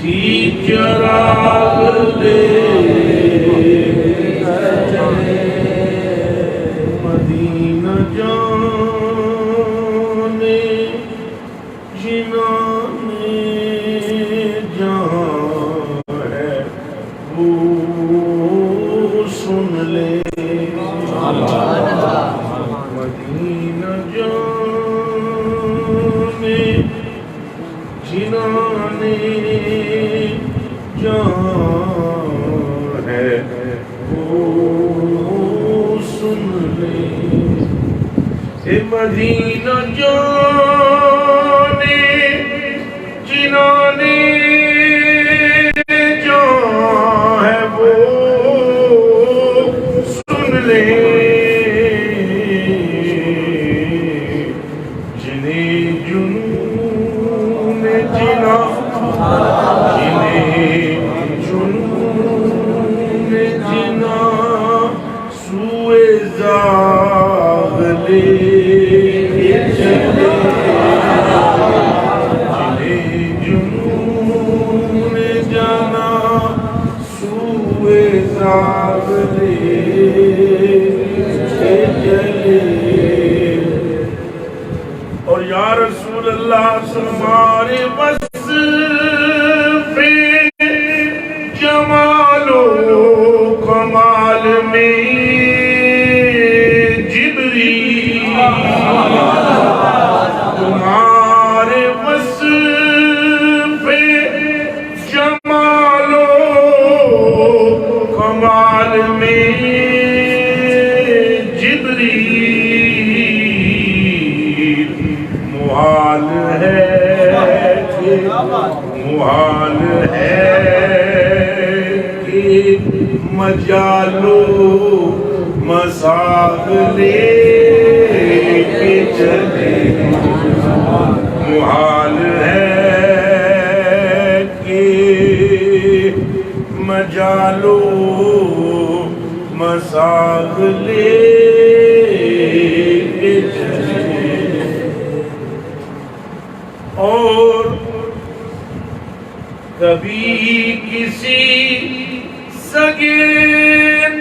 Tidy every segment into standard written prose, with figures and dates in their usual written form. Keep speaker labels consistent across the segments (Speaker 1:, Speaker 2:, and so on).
Speaker 1: Teach
Speaker 2: جانے جنانے جہاں ہے وہ سن لے مدینہ جانے جنانے جہاں ہے وہ سن لے اے مدینہ جانے جنانے جہاں ہے وہ سن لے جنہیں جنون جنا جنہیں جنون جنا سوئے زاغ لے کے چلے جنہیں جنون جنا سوئے زاغ لے کے چلے اور یا رسول اللہ تمہارے وصف پہ جمال و کمال میں جبریل تمہارے وصف پہ جمال و کمال میں جبریل محال ہے محال ہے کہ مجالو مساق لے کے چلے محال ہے کہ مجالو مساق لے کے چلے اور کبھی کسی سگے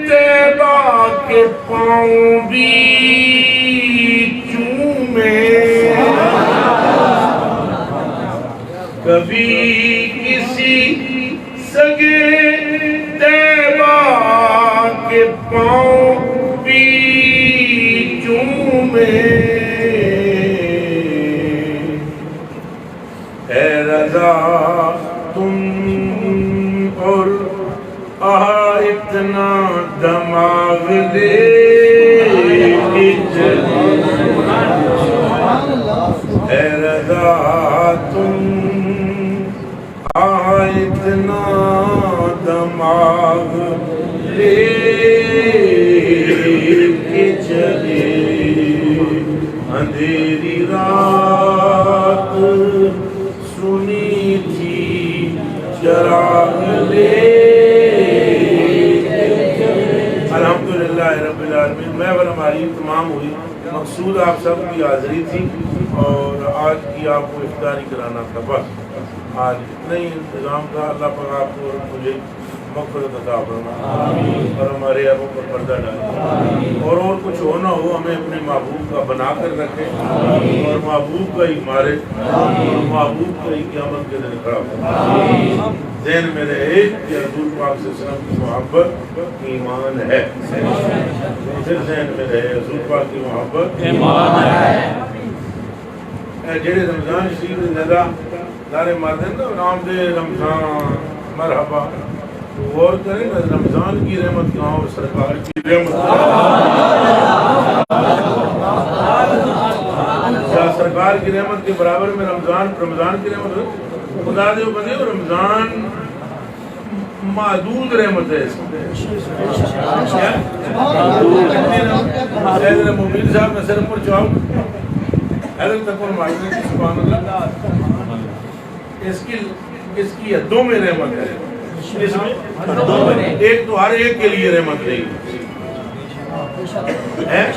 Speaker 2: طیبہ کے پاؤں بھی چومے کبھی کسی سگے طیبہ کے پاؤں بھی چومے اے رضا تم اور اتنا دماغ دے کے چلے اے رضا تم اتنا دماغ دے کے چلے اندھیری رات سنی تھی چراغ لے الحمدللہ رب العالمین میں اور ہماری تمام ہوئی مقصود آپ سب کی حاضری تھی اور آج کی آپ کو افطاری کرانا تھا بس آج اتنا ہی انتظام تھا اللہ پاک آپ کو اور مجھے مغفرت عطا فرمائے اور ہمارے ابوں پر پردہ ڈالے اور کچھ ہو نہ ہو ہمیں اپنے محبوب کا بنا کر رکھے اور محبوب کا ہی مارے اور محبوب کا ہی قیامت کے دن کھڑا ہو ذہن میں رہے کہ حضور پاک صلی اللہ علیہ وسلم کی محبت ایمان ہے پھر ذہن میں رہے حضور پاک کی محبت ایمان ہے جڑے رمضان شریف زیادہ دارے مادن نام دے رمضان مرحبا غور کریں نا رمضان کی رحمت کہاں اور سرکار کی رحمت کیا سرکار کی رحمت کے برابر میں رمضان کی رحمت ہے خدا دے بندے رمضان معدود رحمت ہے حیدر مومین صاحب نصر پر چاہو حیدر تکون معدود سبحان اللہ اس کی حدوں میں رحمت ہے ایک تو ہر ایک کے لیے رحمت نہیں ہے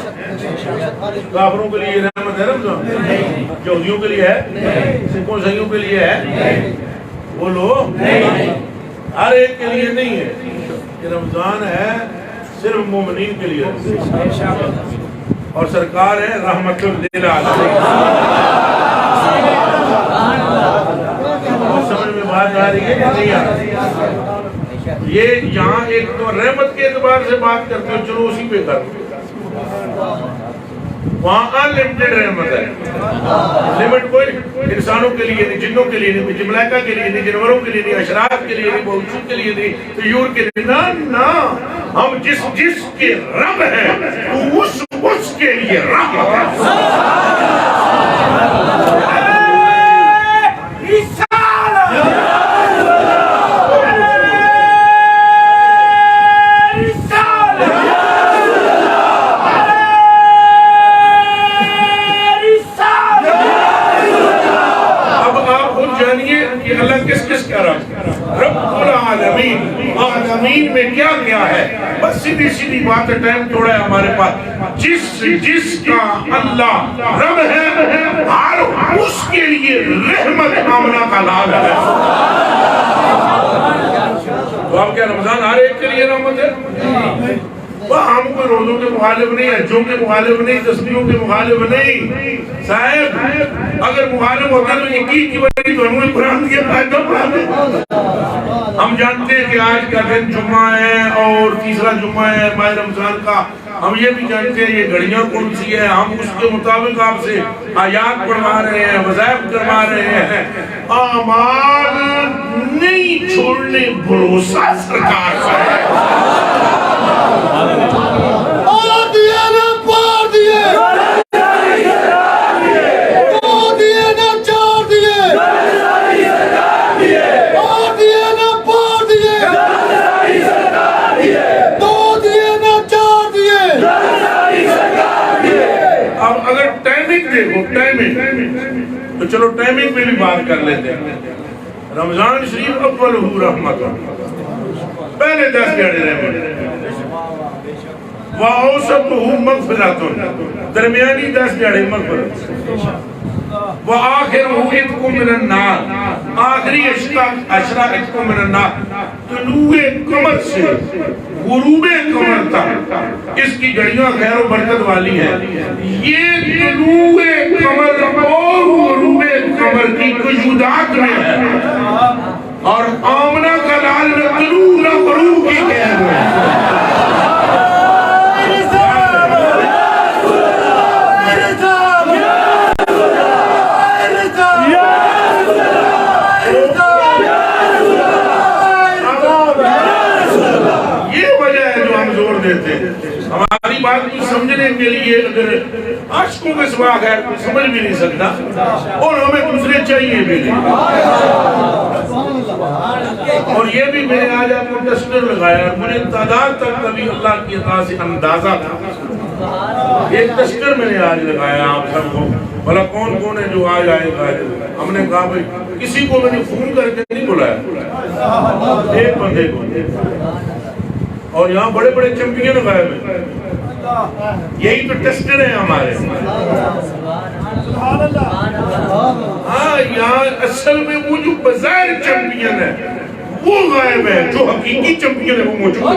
Speaker 2: کافروں کے لیے رحمت ہے رمضان یہودیوں کے لیے ہے سکھوں عیسائیوں کے لیے ہے بولو ہر ایک کے لیے نہیں ہے یہ رمضان ہے صرف مومنین کے لیے اور سرکار ہے رحمت للعالمین. سمجھ میں بات آ رہی ہے یا نہیں آ رہی؟ یہ یہاں ایک تو رحمت کے اعتبار سے بات کرتے ہو، چلو اسی پہ کرتے ہو. وہاں انلمیٹڈ رحمت ہے، لمٹ کوئی انسانوں کے لیے نہیں، جنوں کے لیے نہیں، ملائکہ کے لیے نہیں، جنوروں کے لیے نہیں، اشراف کے لیے نہیں، موجود کے لیے نہیں، طیور کے لیے نہ. ہم جس کے رب ہیں اس کے لیے رب ہے. عالمین میں کیا کیا ہے؟ بس سیدھی بات ہے، ٹائم تھوڑا ہے ہمارے پاس. جس کا اللہ رب ہے ہر اس کے لیے رحمت آمنہ کا لال ہے. تو آپ کیا رمضان ہر ایک کے لیے رحمت ہے؟ ہم کوئی روزوں کے مخالف نہیں، حجوں کے مخالف نہیں، تسبیحوں کے مخالف نہیں. صاحب اگر مخالف ہوتا تو یقین کی وجہ تو ہم نے قرآن دیا فائدہ پڑھا دیں. ہم جانتے ہیں کہ آج کا دن جمعہ ہے اور تیسرا جمعہ ہے ماہ رمضان کا. ہم یہ بھی جانتے ہیں یہ گھڑیاں کون سی ہے. ہم اس کے مطابق آپ سے آیات پڑھوا رہے ہیں، وظائف کروا رہے ہیں. اعمال نہیں چھوڑنے بھروسہ سرکار کا ہے. تو چلو ٹائمنگ پہ بھی بات کر لیتے ہیں. رمضان شریف اول رحمت، پہلے 10 دیہڑے رحمت، وَأَوْسَطُهُ مَغْفِرَةٌ، درمیانی 10 دیہڑے مغفرت، وَآخِرُهُ عِتْقٌ مِّنَ النَّارِ، آخری عشرہ عِتْقٌ مِّنَ النَّارِ. طلوع قمر سے غروب قمر تک اس کی گھڑیاں خیر و برکت والی ہیں. یہ طلوع قمر اور غروب قمر کی کشودات میں ہے، اور آمنہ کا لال میں طلوع نہ غروب کی کہہ ہوئے ہیں. ہماری بات کو سمجھنے کے لیے اگر عاشقوں کے سوا غیر کوئی سمجھ بھی نہیں سکتا، اور ہمیں دوسرے چاہیے بھی نہیں. اور یہ بھی میں نے آج آپ کو ٹسٹر لگایا، مجھے تعداد تک کبھی اللہ کی عطا سے اندازہ تھا. ایک ٹسٹر میں نے آج لگایا آپ سب کو، بھلا کون ہے جو آج آئے گا. ہم نے کہا بھائی کسی کو میں نے فون کر کے نہیں بلایا، ایک بندے کو. اور یہاں بڑے بڑے چیمپئن غائب ہیں، یہی تو ٹیسٹر ہیں ہمارے. ہاں یہاں اصل میں وہ جو بظاہر چیمپئن ہے وہ غائب ہے، جو حقیقی چیمپئن ہے وہ موجود ہے.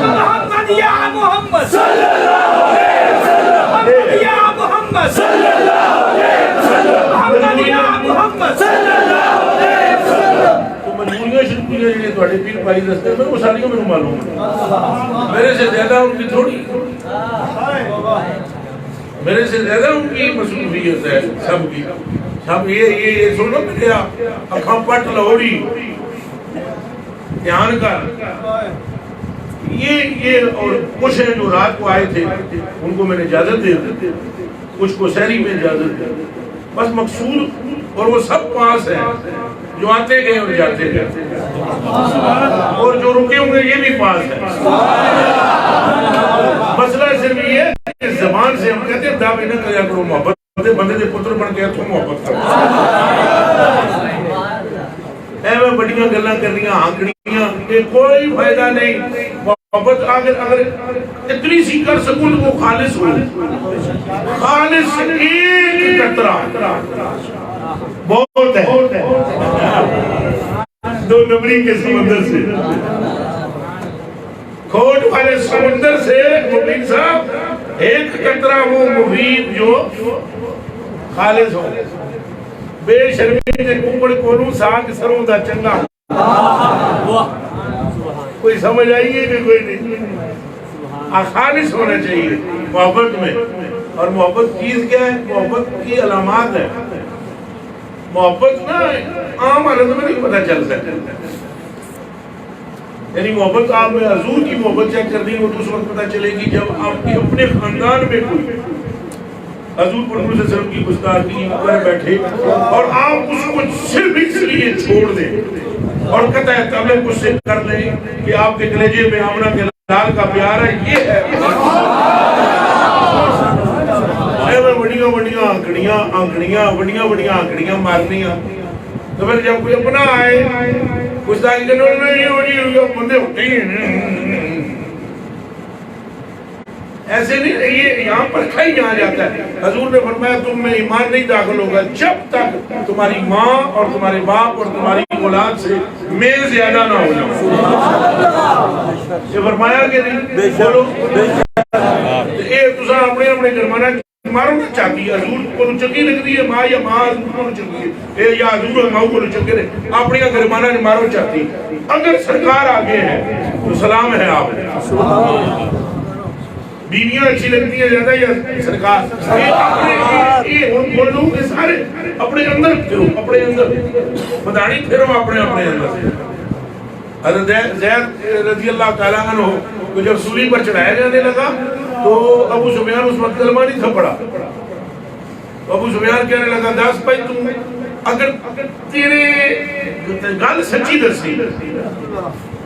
Speaker 2: محمد یا محمد صلی اللہ علیہ وسلم، محمد یا محمد صلی اللہ علیہ وسلم، محمد یا محمد صلی اللہ علیہ وسلم. تھوڑے پیر بھائی دستے میں وہ ساریوں میں معلوم ہے، میرے سے زیادہ ان کی تھوڑی، میرے سے زیادہ ان کی مصروفیت ہے سب کی. سب یہ سنو میرے اکھاں پٹ لاہوری دھیان کر. یہ اور کچھ ہیں جو رات کو آئے تھے ان کو میں نے اجازت دے دی، کچھ کو سحری میں اجازت دے دی. بس مقصود اور وہ سب پاس ہیں جو آتے گئے اور جاتے گئے، اور جو رکے ہوں گے یہ بھی پاس ہے. مسئلہ صرف یہ ہے کہ زبان سے ہم کہتے ہیں دعوی نہ کریا کرو محبت، بندے دے پتر بن گیا تو محبت کرو. اے میں بڑیاں گلاں کرنیاں ہانکڑیاں کہ کوئی فائدہ نہیں. محبت اگر اتنی سی کر سکوں تو وہ خالص ہو، خالص ایک قطرہ بہت ہے. 2 نمبری کے سمندر سے کھوٹ والے سمندر سے مبین صاحب ایک قطرہ وہ مفید جو خالص ہو بے شرمی نے کپڑ کونوں ساگ سروں دا چنگا کوئی سمجھ آئیے کہ کوئی نہیں خالص ہونا چاہیے محبت میں. اور محبت چیز کیا ہے؟ محبت کی علامات ہے. محبت نا عام حالت میں نہیں پتہ چل سکتا. یعنی محبت آپ میں حضور کی محبت چیک کر دی وہ تو اس وقت پتہ چلے گی جب آپ کے اپنے خاندان میں کوئی حضور پر صلی اللہ علیہ وسلم کی گستاخی کر بیٹھے اور آپ اس کو صرف اس لیے چھوڑ دیں اور قطع تعلق اس سے کر لیں کہ آپ کے کلیجے میں آمنہ کے لال کا پیار ہے. یہ ہے بڑیاں بڑیاں آنکڑیاں مارنیاں. تو پھر جب کوئی اپنا آئے گستاخی کرنے والے بندے ہوتے ہیں ایسے نہیں. یہ یہاں پر کھائی جہاں جاتا ہے. حضور نے فرمایا تم میں ایمان نہیں داخل ہوگا جب تک تمہاری ماں اور تمہارے باپ اور تمہاری اولاد سے میل زیادہ نہ ہو جاؤ. یہ فرمایا کہ نہیں بولو یہ تسا اپنے اپنے گرمانہ مارو نہ چاہتی ہے. حضور کو چنگی لگتی ہے ماں یا ماں حضور کو چنگی ہے یا حضور ماں کو چنگی ہے اپنی گرمانہ نے مارو چاہتی. اگر سرکار آگے ہے تو سلام ہے آپ. بیویاں اچھی لگتی ہیں زیادہ یا سرکار؟ وہ لوگ سارے اپنے اندر پھرو اپنے اندر مدانی پھرو اپنے اندر. حضرت زید رضی اللہ تعالیٰ عنہ کو جب سولی پر چڑھایا جانے لگا تو ابو سفیان اس وقت کلمہ نہیں تھا پڑھا. ابو سفیان کہنے لگا دس بھائی تم اگر تیرے گل سچی دسی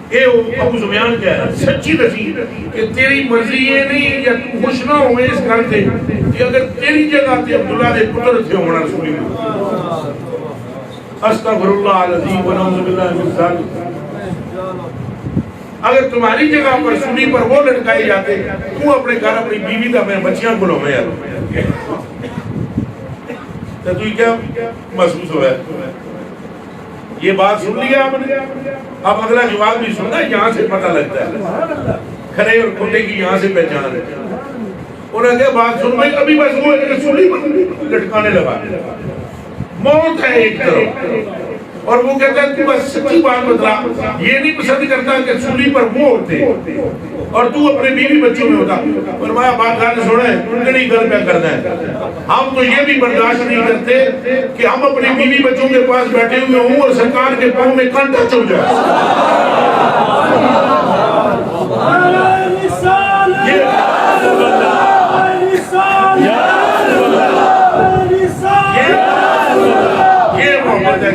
Speaker 2: اے ابو سفیان کہہ رہا سچی دسی کہ تیری مرضی یہ نہیں یا تو خوش نہ ہوئے اس گل سے کہ اگر تیری جگہ تے عبداللہ دے پتر تھے ہونا رسولی میں استغفر اللہ العظیم و نعوذ باللہ من ذلک. اگر تمہاری جگہ پر سنی پر وہ لٹکائے جاتے تو اپنے گھر اپنی بیوی کا میں بچیاں کو لوں میں یار تو کیا محسوس ہوا ہے؟ یہ بات سن لیا آپ نے. اب اگلا جواب بھی سننا یہاں سے پتہ لگتا ہے کھڑے اور کھوٹے کی یہاں سے پہچان ہے. انہوں نے کہا بات سن بھائی ابھی بس وہ سنی پر لٹکانے لگا موت ہے ایک طرف اور وہ کہتا ہے تو بس سچی بات بتلا یہ نہیں پسند کرتا کہ سولی پر وہ ہوتے اور تو اپنے بیوی بچوں میں ہوتا. فرمایا بات گانے سوڑا ہے انگڑی گھر پہ کرنا ہے. ہم تو یہ بھی برداشت نہیں کرتے کہ ہم اپنے بیوی بچوں کے پاس بیٹھے ہوئے ہوں اور سرکار کے پاؤں میں کانٹا چل جائے. یہ محبت ہے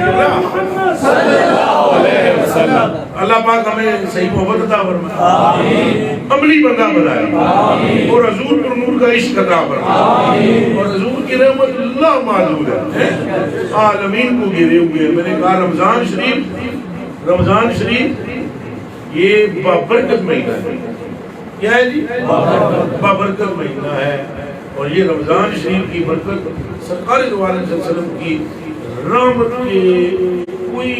Speaker 2: اللہ پاک ہمیں صحیح محبت عطا فرمائے عملی بندہ بنائے اور حضور پر نور کا عشق عطا فرمائے اور حضور کی رحمت اللہ معذور ہے عالمین کو گھیرے ہوئے. میں نے کہا رمضان شریف یہ بابرکت مہینہ ہے. کیا ہے جی؟ بابرکت مہینہ ہے اور یہ رمضان شریف کی برکت سرکار دو عالم صلی اللہ علیہ وسلم کی رحمت کے کوئی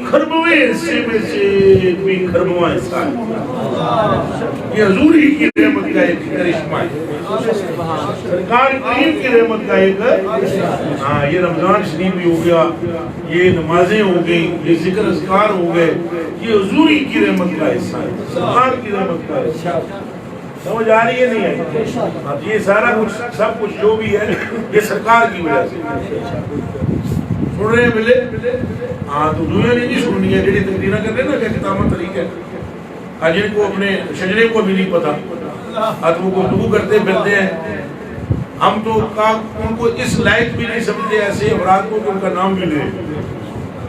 Speaker 2: خربویں حصے میں سے بھی خربواں حصہ ہے. یہ حضور ہی کی رحمت کا ایک کرشمہ ہے سرکار کریم کی رحمت کا ایک. ہاں یہ رمضان شریف بھی ہو گیا یہ نمازیں ہو گئی یہ ذکر اذکار ہو گئے یہ حضور ہی کی رحمت کا حصہ ہے سرکار کی رحمت کا حصہ. سمجھ آ رہی ہے نہیں ہے؟ یہ سارا کچھ سب کچھ جو بھی ہے یہ سرکار کی وجہ سے. سن رہے ہیں ملے ہاں تو دنیا نے نہیں سننی ہے جڑی تقریرہ کر رہے نا کہ کتابت طریقہ ہے جن کو اپنے شجرے کو بھی نہیں پتا آج وہ گفتگو کرتے پھرتے ہیں. ہم تو ان کو اس لائق بھی نہیں سمجھتے ایسے افراد کو کہ ان کا نام بھی لے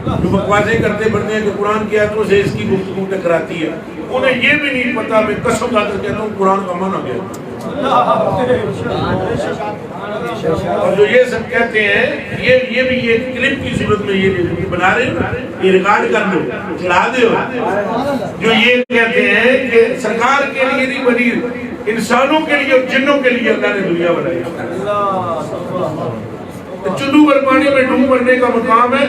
Speaker 2: جو بکواسیں کرتے پھرتے ہیں کہ قرآن کی آیتوں سے اس کی گفتگو ٹکراتی ہے. انہیں یہ بھی نہیں پتا میں قسم کھا کر کہتا ہوں قرآن کا معنی کیا ہے. اور جو یہ سب کہتے ہیں یہ بھی ایک کلپ کی صورت میں یہ بنا رہے ہیں یہ ریکارڈ کر دو چلا دو. جو یہ کہتے ہیں کہ سرکار کے لیے نہیں بنی انسانوں کے لیے اور جنوں کے لیے اللہ نے دنیا بنائی. چلو بھر پانی میں ڈوب مرنے کا مقام ہے.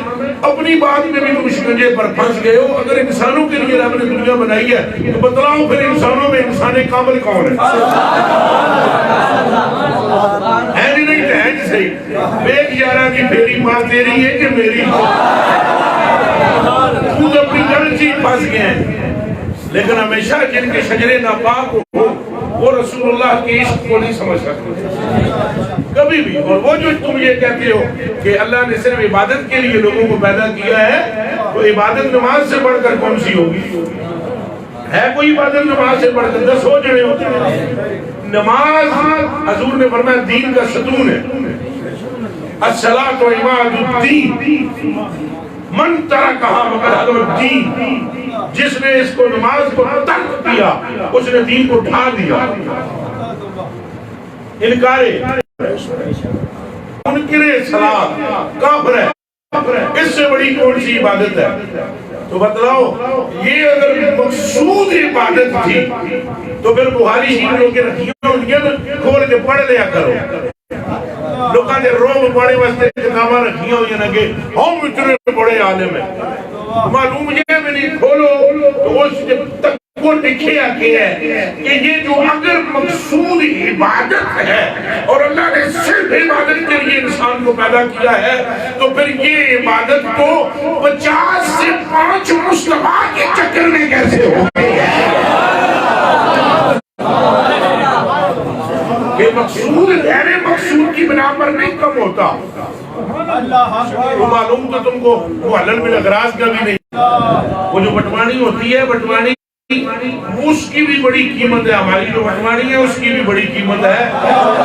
Speaker 2: اپنی بات میں بھی تم شکنجے پر پھنس گئے ہو. اگر انسانوں کے لیے رب نے دنیا بنائی ہے تو بتلاؤ پھر انسانوں میں انسان کامل کون ہے؟ ہے نہیں تو ہے جی صحیح. ایک یارہ کی پھیری ماں تیری ہے کہ میری؟ خود اپنی غلطی پھنس گئے ہیں. لیکن ہمیشہ جن کے شجرے ناپاک ہو وہ رسول اللہ کے عشق کو نہیں سمجھ سکتے کبھی بھی. اور وہ جو تم یہ کہتے ہو کہ اللہ نے صرف عبادت کے لیے لوگوں کو پیدا کیا ہے تو عبادت نماز سے بڑھ کر کون سی ہوگی؟ ہے کوئی عبادت نماز سے بڑھ کر؟ 10 ہو جڑے ہوتے ہیں. نماز حضور نے فرمایا دین کا ستون ہے. الصلاۃ عماد الدین من ترکہا فقد ھدم الدین. جس نے اس کو نماز کو ترک کیا اس نے دین کو ڈھا دیا. انکارے منکرے صلاۃ کافر ہے. اس سے بڑی کون سی عبادت ہے؟ تو بتلاؤ یہ اگر مقصود عبادت تھی تو پھر بخاری شریف لوگ کے رکھیوں کھول کے پڑھ لیا کرو. لوگاں نے روب پڑھے واسطے کتاباں رکھیاں ہوئی ہیں کہ ہم اتنے بڑے عالم ہیں. معلوم یہ بھی نہیں کھولو تو اس تک وہ لکھیا کیا ہے کہ یہ جو اگر مقصود عبادت ہے اور اللہ نے صرف عبادت کے لیے انسان کو پیدا کیا ہے تو پھر یہ عبادت کو 50 سے 5 مصطفیٰ کے چکر میں کیسے ہو گئی ہے؟ یہ مقصود غیر مقصود کی بنا پر نہیں کم ہوتا. وہ معلوم تو تم کو محلل میں اغراض کا بھی نہیں. وہ جو بٹوانی ہوتی ہے بٹوانی اس کی بھی بڑی قیمت ہے. ہماری جو بٹوانی ہے اس کی بھی بڑی قیمت ہے.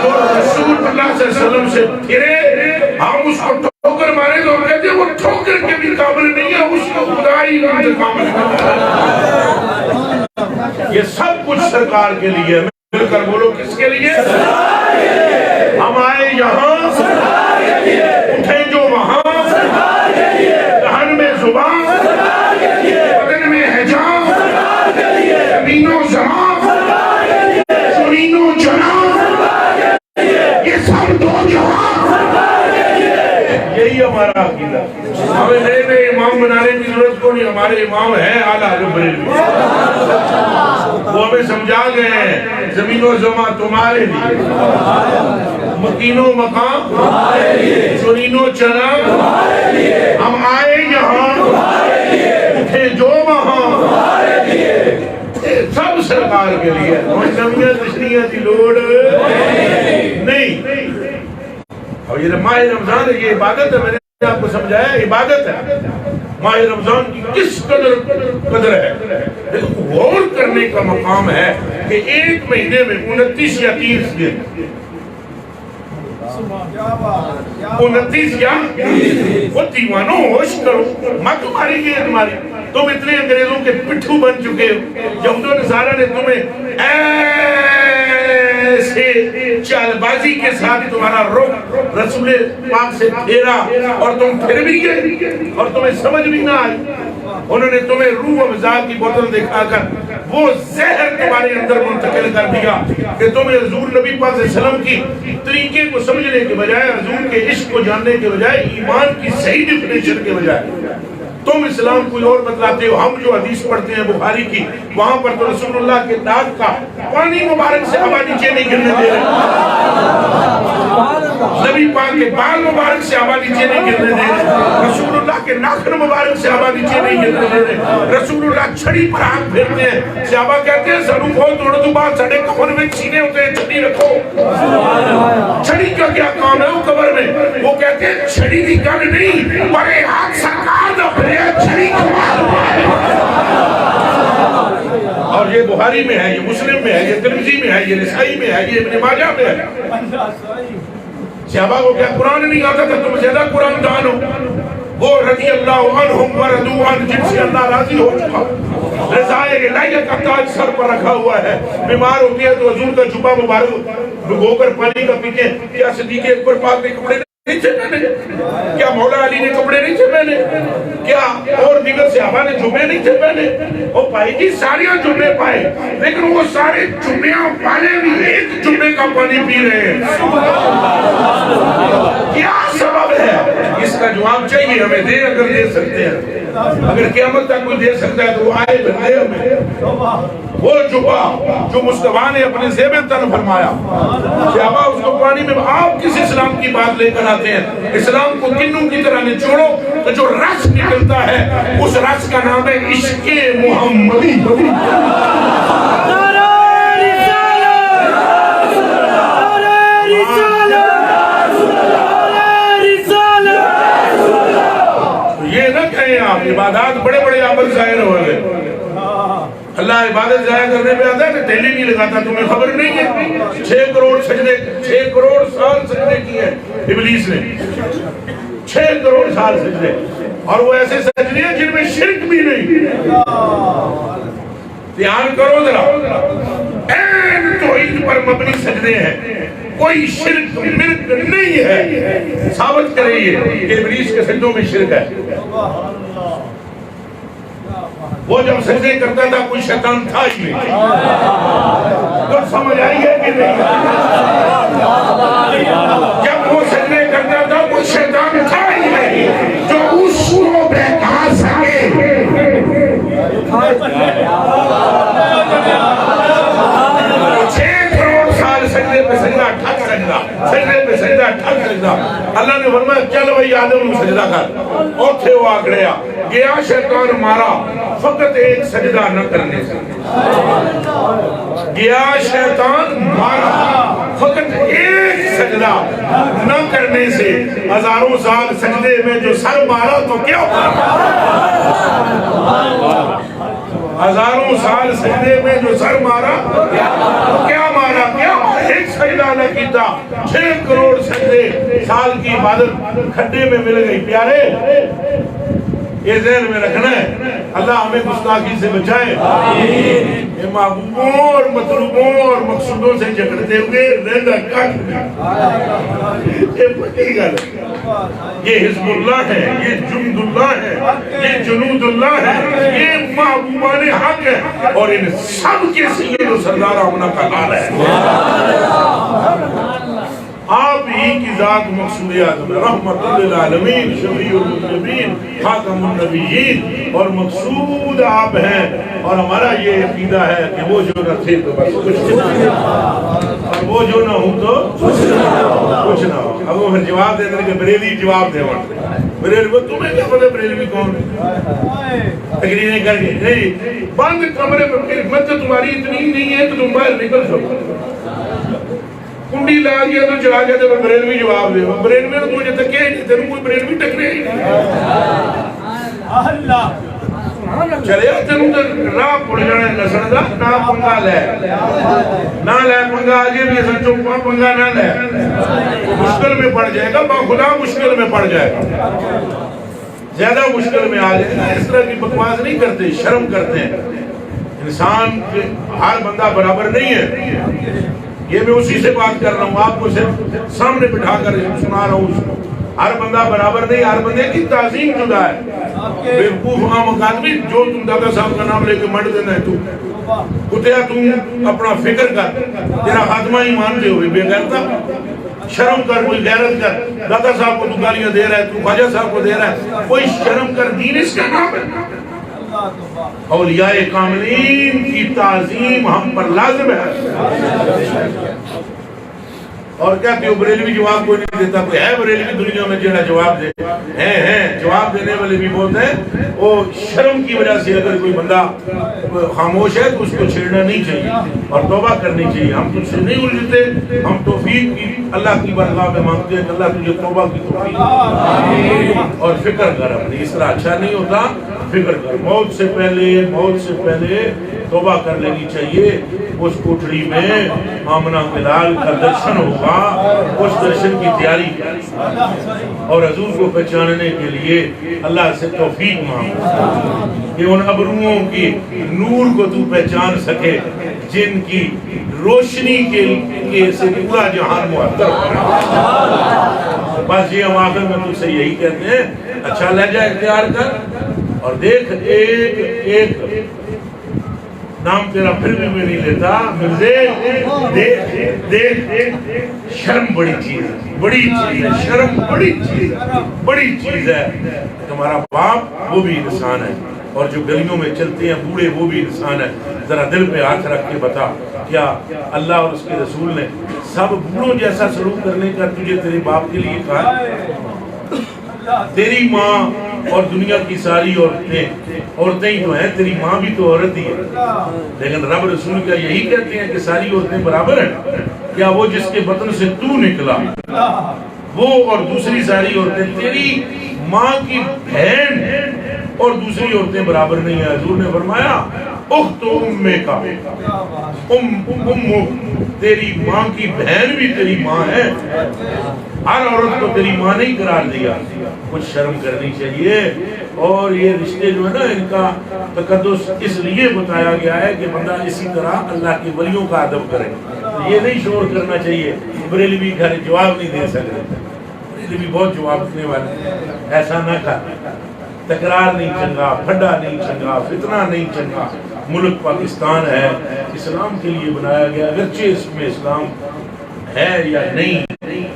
Speaker 2: جو رسول اللہ صلی اللہ علیہ وسلم سے پھرے ہم اس کو ٹھوکر مارے تو ہم کہتے ہیں وہ ٹھوکر کے بھی قابل نہیں ہے. اس کو خدائی کامل ہے. یہ سب کچھ سرکار کے لیے. مل کر بولو کس کے لیے؟ ہم آئے یہاں اٹھے جو وہاں. دہن میں زبان بدن میں حجاب زمین و زمان زمین و جناب یہ سب دو جواب. یہی ہمارا عقیدہ. ہمیں نئے نئے امام بنانے کی ضرورت کو نہیں. ہمارے امام ہیں اعلیٰ حضرت بریلوی. وہ ہمیں سمجھا گئے ہیں زمین و زمان تمہارے لیے مکین و مقام چنین و چنا. ہم آئے یہاں اٹھے جو وہاں. سب سرکار کے لیے. نویاں تشریحاں کی لوڑ نہیں. اور یہ ماہ رمضان ہے یہ عبادت ہے. میں نے آپ کو سمجھایا عبادت ہے. ماہ رمضان کی کس قدر ہے لیکن غور کرنے کا مقام ہے کہ ایک مہینے میں 29 یا 30 دن 29 یا وہ دیوانوں ہوش کرو. مت تمہاری یہ تمہاری. تم اتنے انگریزوں کے پٹھو بن چکے ہو. یہود و نصارہ نے تمہیں ایسے چال بازی کے ساتھ تمہارا رخ رسول پاک سے پھیرا اور تم پھر بھی گئے اور تمہیں سمجھ بھی نہ آئی. انہوں نے تمہیں روح افزا کی بوتل دکھا کر وہ زہر تمہارے اندر منتقل کر دیا کہ تمہیں حضور نبی پاک صلی اللہ علیہ وسلم کی طریقے کو سمجھنے کے بجائے حضور کے عشق کو جاننے کے بجائے ایمان کی صحیح ڈیفینیشن کے بجائے تم اسلام کوئی اور بتلاتے ہو. ہم جو حدیث پڑھتے ہیں بخاری کی وہاں پر تو رسول اللہ کے ناک کا پانی مبارک سے ہوا نیچے نہیں گرنے دے رہے. نبی پاک کے بال مبارک سے ہوا نیچے نہیں گرنے دے رہے. رسول اللہ کے ناخن مبارک سے ہوا نیچے نہیں گرنے دے رہے. رسول اللہ چھڑی پر ہاتھ پھیرتے ہیں. صحابہ کہتے ہیں سنو بہت توڑ دو بات سڑے کفن میں چھینے ہوتے ہیں چھڑی رکھو. چھڑی کا کیا کام ہے وہ قبر میں؟ وہ کہتے ہیں چھڑی کی گن نہیں بڑے ہاتھ سرکار نہ پھیرے چھڑی کو. اور یہ بخاری میں ہے یہ مسلم میں ہے یہ ترمذی میں ہے یہ نسائی میں ہے یہ ابن ماجہ میں ہے. صحابہ کو کیا قرآن نہیں آتا تھا؟ تم زیادہ قرآن دان ہو. وہ رضی اللہ عنہم ورضوا عنہ جن سے اللہ راضی ہو چکا. رضائے الہیہ کا تاج سر پر رکھا ہوا ہے. بیمار ہوتی ہے تو حضور کا جبہ مبارک بھگو کر پانی کا پیتے ہیں. کیا صدیق اکبر پاک نے کپڑے نہیں تھے پہنے؟ کیا مولا علی نے کپڑے نہیں تھے پہنے؟ کیا اور دیگر صحابہ نے جبے نہیں تھے پہنے؟ وہ بھائی جی ساریاں جبے پائے لیکن وہ سارے جبیاں والے بھی ایک جبے کا
Speaker 3: پانی پی رہے ہیں؟ کیا سبب ہے؟ اس کا جواب چاہیے ہمیں، دے اگر دے سکتے ہیں، اگر قیامت تک کوئی دے سکتا ہے تو وہ آئے بندے ہمیں۔ وہ جبا جو مصطفیٰ نے اپنے زیب تن فرمایا کہ ابا اس کو پانی میں آپ کس اسلام کی بات لے کر آتے ہیں؟ اسلام کو کنوں کی طرح نچوڑو تو جو رس نکلتا ہے اس رس کا نام ہے عشق محمدی۔ یہ نہ کہیں آپ عبادات بڑے بڑے عمل ظاہر ہو گئے، اللہ عبادت ظاہر کرنے پہ آتا ہے کہ ٹیلی نہیں لگاتا، تمہیں خبر نہیں ہے 6 کروڑ سجدے 6 کروڑ سال سجدے کیے ابلیس نے، 6 کروڑ سال سجدے، اور وہ ایسے سجدے ہیں جن میں شرک بھی نہیں۔ دھیان کرو ذرا، این توحید پر مبنی سجدے ہیں، کوئی شرک مرک نہیں ہے، ثابت کرے یہ کہ ابلیس کے سجدوں میں شرک ہے۔ وہ جب سجدے کرتا تھا کوئی شیطان تھا ہی نہیں، تو سمجھ آئی ہے کہ نہیں؟ جب وہ سجدے کرتا تھا کوئی شیطان تھا ہی نہیں جو اس کو بہکا سکے۔ 6 کروڑ سال سجدے پہ سجدہ ٹھک سجدہ، سجدے پہ سجدہ ٹھک سجدہ۔ اللہ نے فرمایا چل بھائی آدم سجدہ کر، اور تھے وہ آگڑیا گیا، شیطان مارا فقط ایک سجدہ نہ کرنے سے، گیا شیطان مارا فقط ایک سجدہ نہ کرنے سے۔ ہزاروں سال سجدے میں جو سر مارا تو کیا ہزاروں سال سجدے میں جو سر مارا کیا مارا؟ کیا ایک سجدہ نہ کیتا، 6 کروڑ سجدے سال کی عبادت کھڈے میں مل گئی۔ پیارے یہ ذہن میں رکھنا ہے، اللہ ہمیں گستاخی سے بچائے، یہ محبوبوں اور مطلوبوں اور مقصودوں سے جھگڑتے ہوئے رہنا کٹ یہ پکی گل ہے۔ یہ حزب اللہ ہے، یہ جند اللہ ہے، یہ جنود اللہ ہے، یہ محبوبان حق ہے، اور ان سب کے سید و سردار آمنہ کا لال ہے۔ آپ ہی کی ذات مقصود اعظم ہے، رحمت للعالمین، شفیع المذنبین، خاتم النبیین، اور مقصود آپ ہیں۔ اور ہمارا یہ عقیدہ ہے کہ وہ جو نہ تھے تو بس کچھ نہیں، اور وہ جو نہ ہوں تو کچھ نہ ہو۔ اب وہ جواب دیتے ہیں کہ بریلی جواب دے وہاں بریلی، وہ تمہیں کیا پتہ بریلوی کون ہے؟ تقریریں کر کے نہیں، بند کمرے میں مت تمہاری اتنی نہیں ہے تو تم باہر نکل سکو، کنڈی لا دیا تو چلا گیا تو بریلوی جواب دے، بریلوی نے تجھے تکیا ہی نہیں، تیرے کوئی بریلوی ٹکرے ہی نہیں۔ چلے تینوں تو راہ پڑ جانا نسل دا، نہ پنگا لے، نہ لے پنگا، آگے بھی ایسا چوپا پنگا نہ لے، مشکل میں پڑ جائے گا، با خدا مشکل میں پڑ جائے گا، زیادہ مشکل میں آ جائے گا۔ اس طرح کی بکواس نہیں کرتے، شرم کرتے ہیں۔ انسان کے ہر بندہ برابر نہیں ہے، یہ میں اسی سے بات کر رہا ہوں، آپ کو صرف سامنے بٹھا کر سنا رہا ہوں۔ ہر بندہ برابر نہیں، ہر بندے کی تعظیم جدا ہے۔ بیوقوف عام آدمی جو تم دادا صاحب کا نام لے کے مٹ دینا ہے، تو کتیا تم اپنا فکر کر، تیرا خاتمہ ہی مانتے ہوئے بے غیرتا، شرم کر، کوئی غیرت کر۔ دادا صاحب کو تو گالیاں دے رہا ہے، تو خواجہ صاحب کو دے رہا ہے، کوئی شرم کر، دین اس کا نام ہے۔ اولیاء کاملین کی تعظیم ہم پر لازم ہے۔ اور کیا کہ بریلوی جواب کوئی نہیں دیتا، کوئی ہے بریلوی دنیا میں جنہا جواب دے؟ ہیں جواب دینے والے بھی بہت ہیں۔ وہ شرم کی وجہ سے اگر کوئی بندہ خاموش ہے تو اس کو چھیڑنا نہیں چاہیے اور توبہ کرنی چاہیے۔ ہم تجھ سے نہیں الجھتے، ہم توفیق کی اللہ کی بارگاہ میں مانگتے ہیں کہ اللہ تجھے توبہ کی توفیق، اور فکر کر اپنی، اس طرح اچھا نہیں ہوتا، فکر کر، موت سے پہلے توبہ کر لینی چاہیے۔ اس کوٹھڑی میں آمنہ بلال کا درشن ہوگا، اس درشن کی تیاری اور حضور کو پہچاننے کے لیے اللہ سے توفیق مانگ کہ ان ابروؤں کی نور کو تو پہچان سکے جن کی روشنی کے سے پورا جہان معطر ہو۔ بس یہ ہم آخر میں تجھ سے یہی کہتے ہیں، اچھا لہجہ اختیار کر اور دیکھ ایک نام تیرا پھر بھی میں نہیں لیتا مرزے دیکھ دیکھ شرم بڑی چیز ہے بڑی چیز ہے شرم بڑی چیز ہے تمہارا باپ وہ بھی انسان ہے اور جو گلیوں میں چلتے ہیں بوڑھے وہ بھی انسان ہے ذرا دل پہ ہاتھ رکھ کے بتا کیا اللہ اور اس کے رسول نے سب بوڑھوں جیسا سلوک کرنے کا تجھے تیرے باپ کے لیے کہا تیری ماں اور دنیا کی ساری عورتیں ہی تو ہیں تیری ماں بھی تو عورت ہی ہے لیکن رب رسول کیا یہی کہتے ہیں کہ ساری عورتیں برابر ہیں کیا وہ جس کے بطن سے تو نکلا وہ اور دوسری ساری عورتیں تیری ماں کی بہن اور دوسری عورتیں برابر نہیں ہیں حضور نے فرمایا اخت امے کا تیری ماں کی بہن بھی تیری ماں ہے ہر عورت کو تیری ماں نہیں قرار دیا کچھ شرم کرنی چاہیے اور یہ رشتے جو ہے نا ان کا تقدس اس لیے بتایا گیا ہے کہ بندہ اسی طرح اللہ کے ولیوں کا ادب کرے یہ نہیں شور کرنا چاہیے بریلوی گھر جواب نہیں دے سکتے بریلوی بہت جواب دینے والے ایسا نہ کر تکرار نہیں چنگا پھڈا نہیں چنگا فتنہ نہیں چنگا ملک پاکستان ہے اسلام کے لیے بنایا گیا اگرچہ اس میں اسلام ہے یا نہیں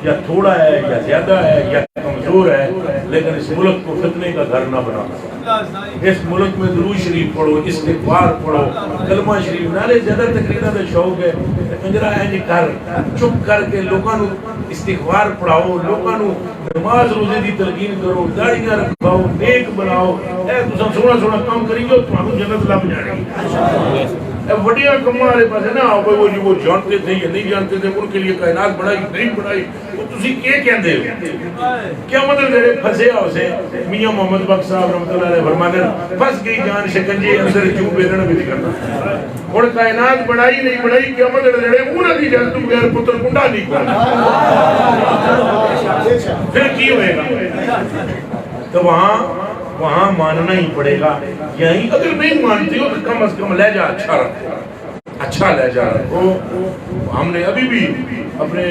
Speaker 3: یا تھوڑا ہے یا زیادہ ہے یا کمزور ہے لیکن اس ملک کو فتنے کا گھر نہ بنا اس ملک میں درود شریف پڑھو استغفار پڑھو کلمہ شریف نالے زیادہ تقریرہ دا شوق ہے کنجرا ہے کر چپ کر کے لوگاں نو استغفار پڑھاؤ لوگاں نو نماز روزے دی تلقین کرو داڑیاں رکھاؤ نیک بناؤ اے تساں سونا سونا کام کری جو تانوں جنت لب جانی اے وڈیاں کماں والے پاسے نہ آؤ وہ جانتے تھے یا نہیں جانتے تھے ان کے لیے کائنات بنائی نہیں بنائی وہ تسی کیا کہندے ہو کیا مطلب میرے پھنسے ہو سے میاں محمد بخش صاحب رحمۃ اللہ علیہ فرماتے ہیں پھنس گئی جان شکنجے اندر کیوں بیرن بھی کرنا اور کائنات بنائی نہیں بنائی کیا مطلب میرے انہاں دی جان تو غیر پتر کنڈا نہیں کرنا پھر کی ہوئے گا تو وہاں ماننا ہی پڑے گا یہی اگر نہیں مانتے ہو تو کم از کم لہجہ اچھا لہجہ رکھو ہم نے ابھی بھی اپنے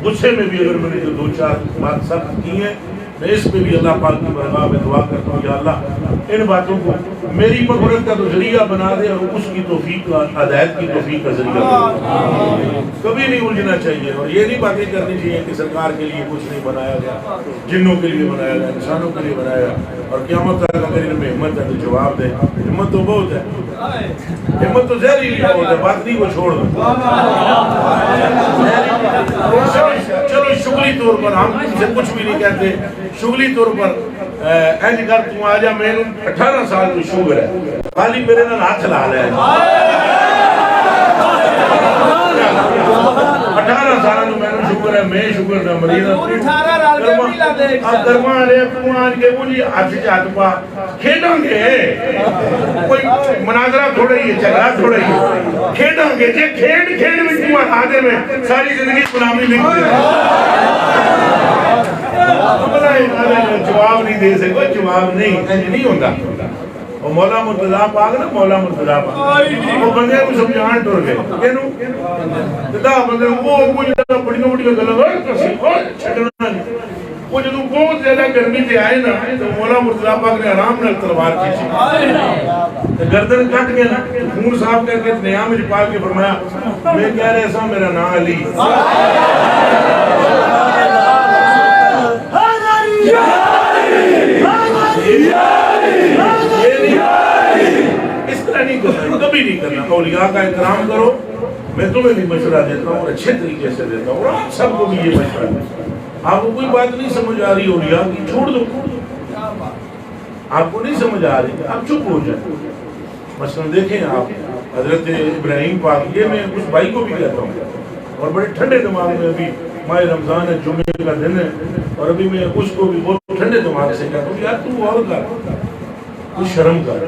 Speaker 3: غصے میں بھی اگر میں نے جو دو چار بات سخت کی ہیں میں اس پہ بھی اللہ پاک کی برگاہ میں دعا کرتا ہوں یا اللہ ان باتوں کو میری مغفرت کا تو ذریعہ بنا دے اور اس کی توفیق کا ہدایت کی توفیق کا ذریعہ بنا دے کبھی نہیں الجھنا چاہیے اور یہ نہیں باتیں کرنی چاہیے کہ سرکار کے لیے کچھ نہیں بنایا گیا جنوں کے لیے بنایا گیا انسانوں کے لیے بنایا گیا اور قیامت تک اگر ان میں ہمت ہے تو جواب دے ہمت تو بہت ہے ہمت تو زہریلی بہت ہے بات نہیں کو چھوڑ دو چلو شغلی طور پر ہم سے کچھ بھی نہیں کہتے شغلی طور پر اینج کر تم آ جا میں 18 سال تو شوگر ہے خالی میرے نال ہاتھ لا لے 18 سال میں نے شوگر ہے میں شوگر دا مریض گرما لے تم آج کے وہ جی ہاتھ ہاتھ پا کھیڈاں گے کوئی مناظرہ تھوڑا ہی ہے جھگڑا تھوڑا ہی ہے کھیڈاں گے جے کھیڈ میں تم ہاتھ میں ساری زندگی غلامی لکھ دے جواب نہیں دے سکتے جواب نہیں ہوتا وہ مولا مرتضیٰ پاک نا مولا مرتضیٰ پاک وہ بندے کو سمجھان ٹر گئے کہنو تدا بندے وہ کچھ بڑیوں بڑیوں گلوں چھٹنا نہیں وہ جدو بہت زیادہ گرمی سے آئے نا تو مولا مرتضیٰ پاک نے آرام نال تلوار کھینچی گردن کٹ گیا نا خون صاف کر کے نیام میں پاک کے فرمایا میں کہہ رہے ایسا میرا نام علی اس طرح نہیں کرنا کبھی نہیں کرنا اولیاء کا احترام کرو میں تمہیں بھی مشورہ دیتا ہوں اور اچھے طریقے سے دیتا ہوں اور آپ سب کو بھی یہ مشورہ دیتا ہوں آپ کو کوئی بات نہیں سمجھ آ رہی اولیاء کی چھوڑ دو آپ کو نہیں سمجھ آ رہی آپ چپ ہو جائیں مثلا دیکھیں آپ حضرت ابراہیم پاک یہ میں اس بھائی کو بھی کہتا ہوں اور بڑے ٹھنڈے دماغ میں ابھی ماہ رمضان ہے جمعے کا دن ہے اور ابھی میں اس کو بھی بہت ٹھنڈے دماغ سے کہتا ہوں یار تو غور کر کچھ شرم کر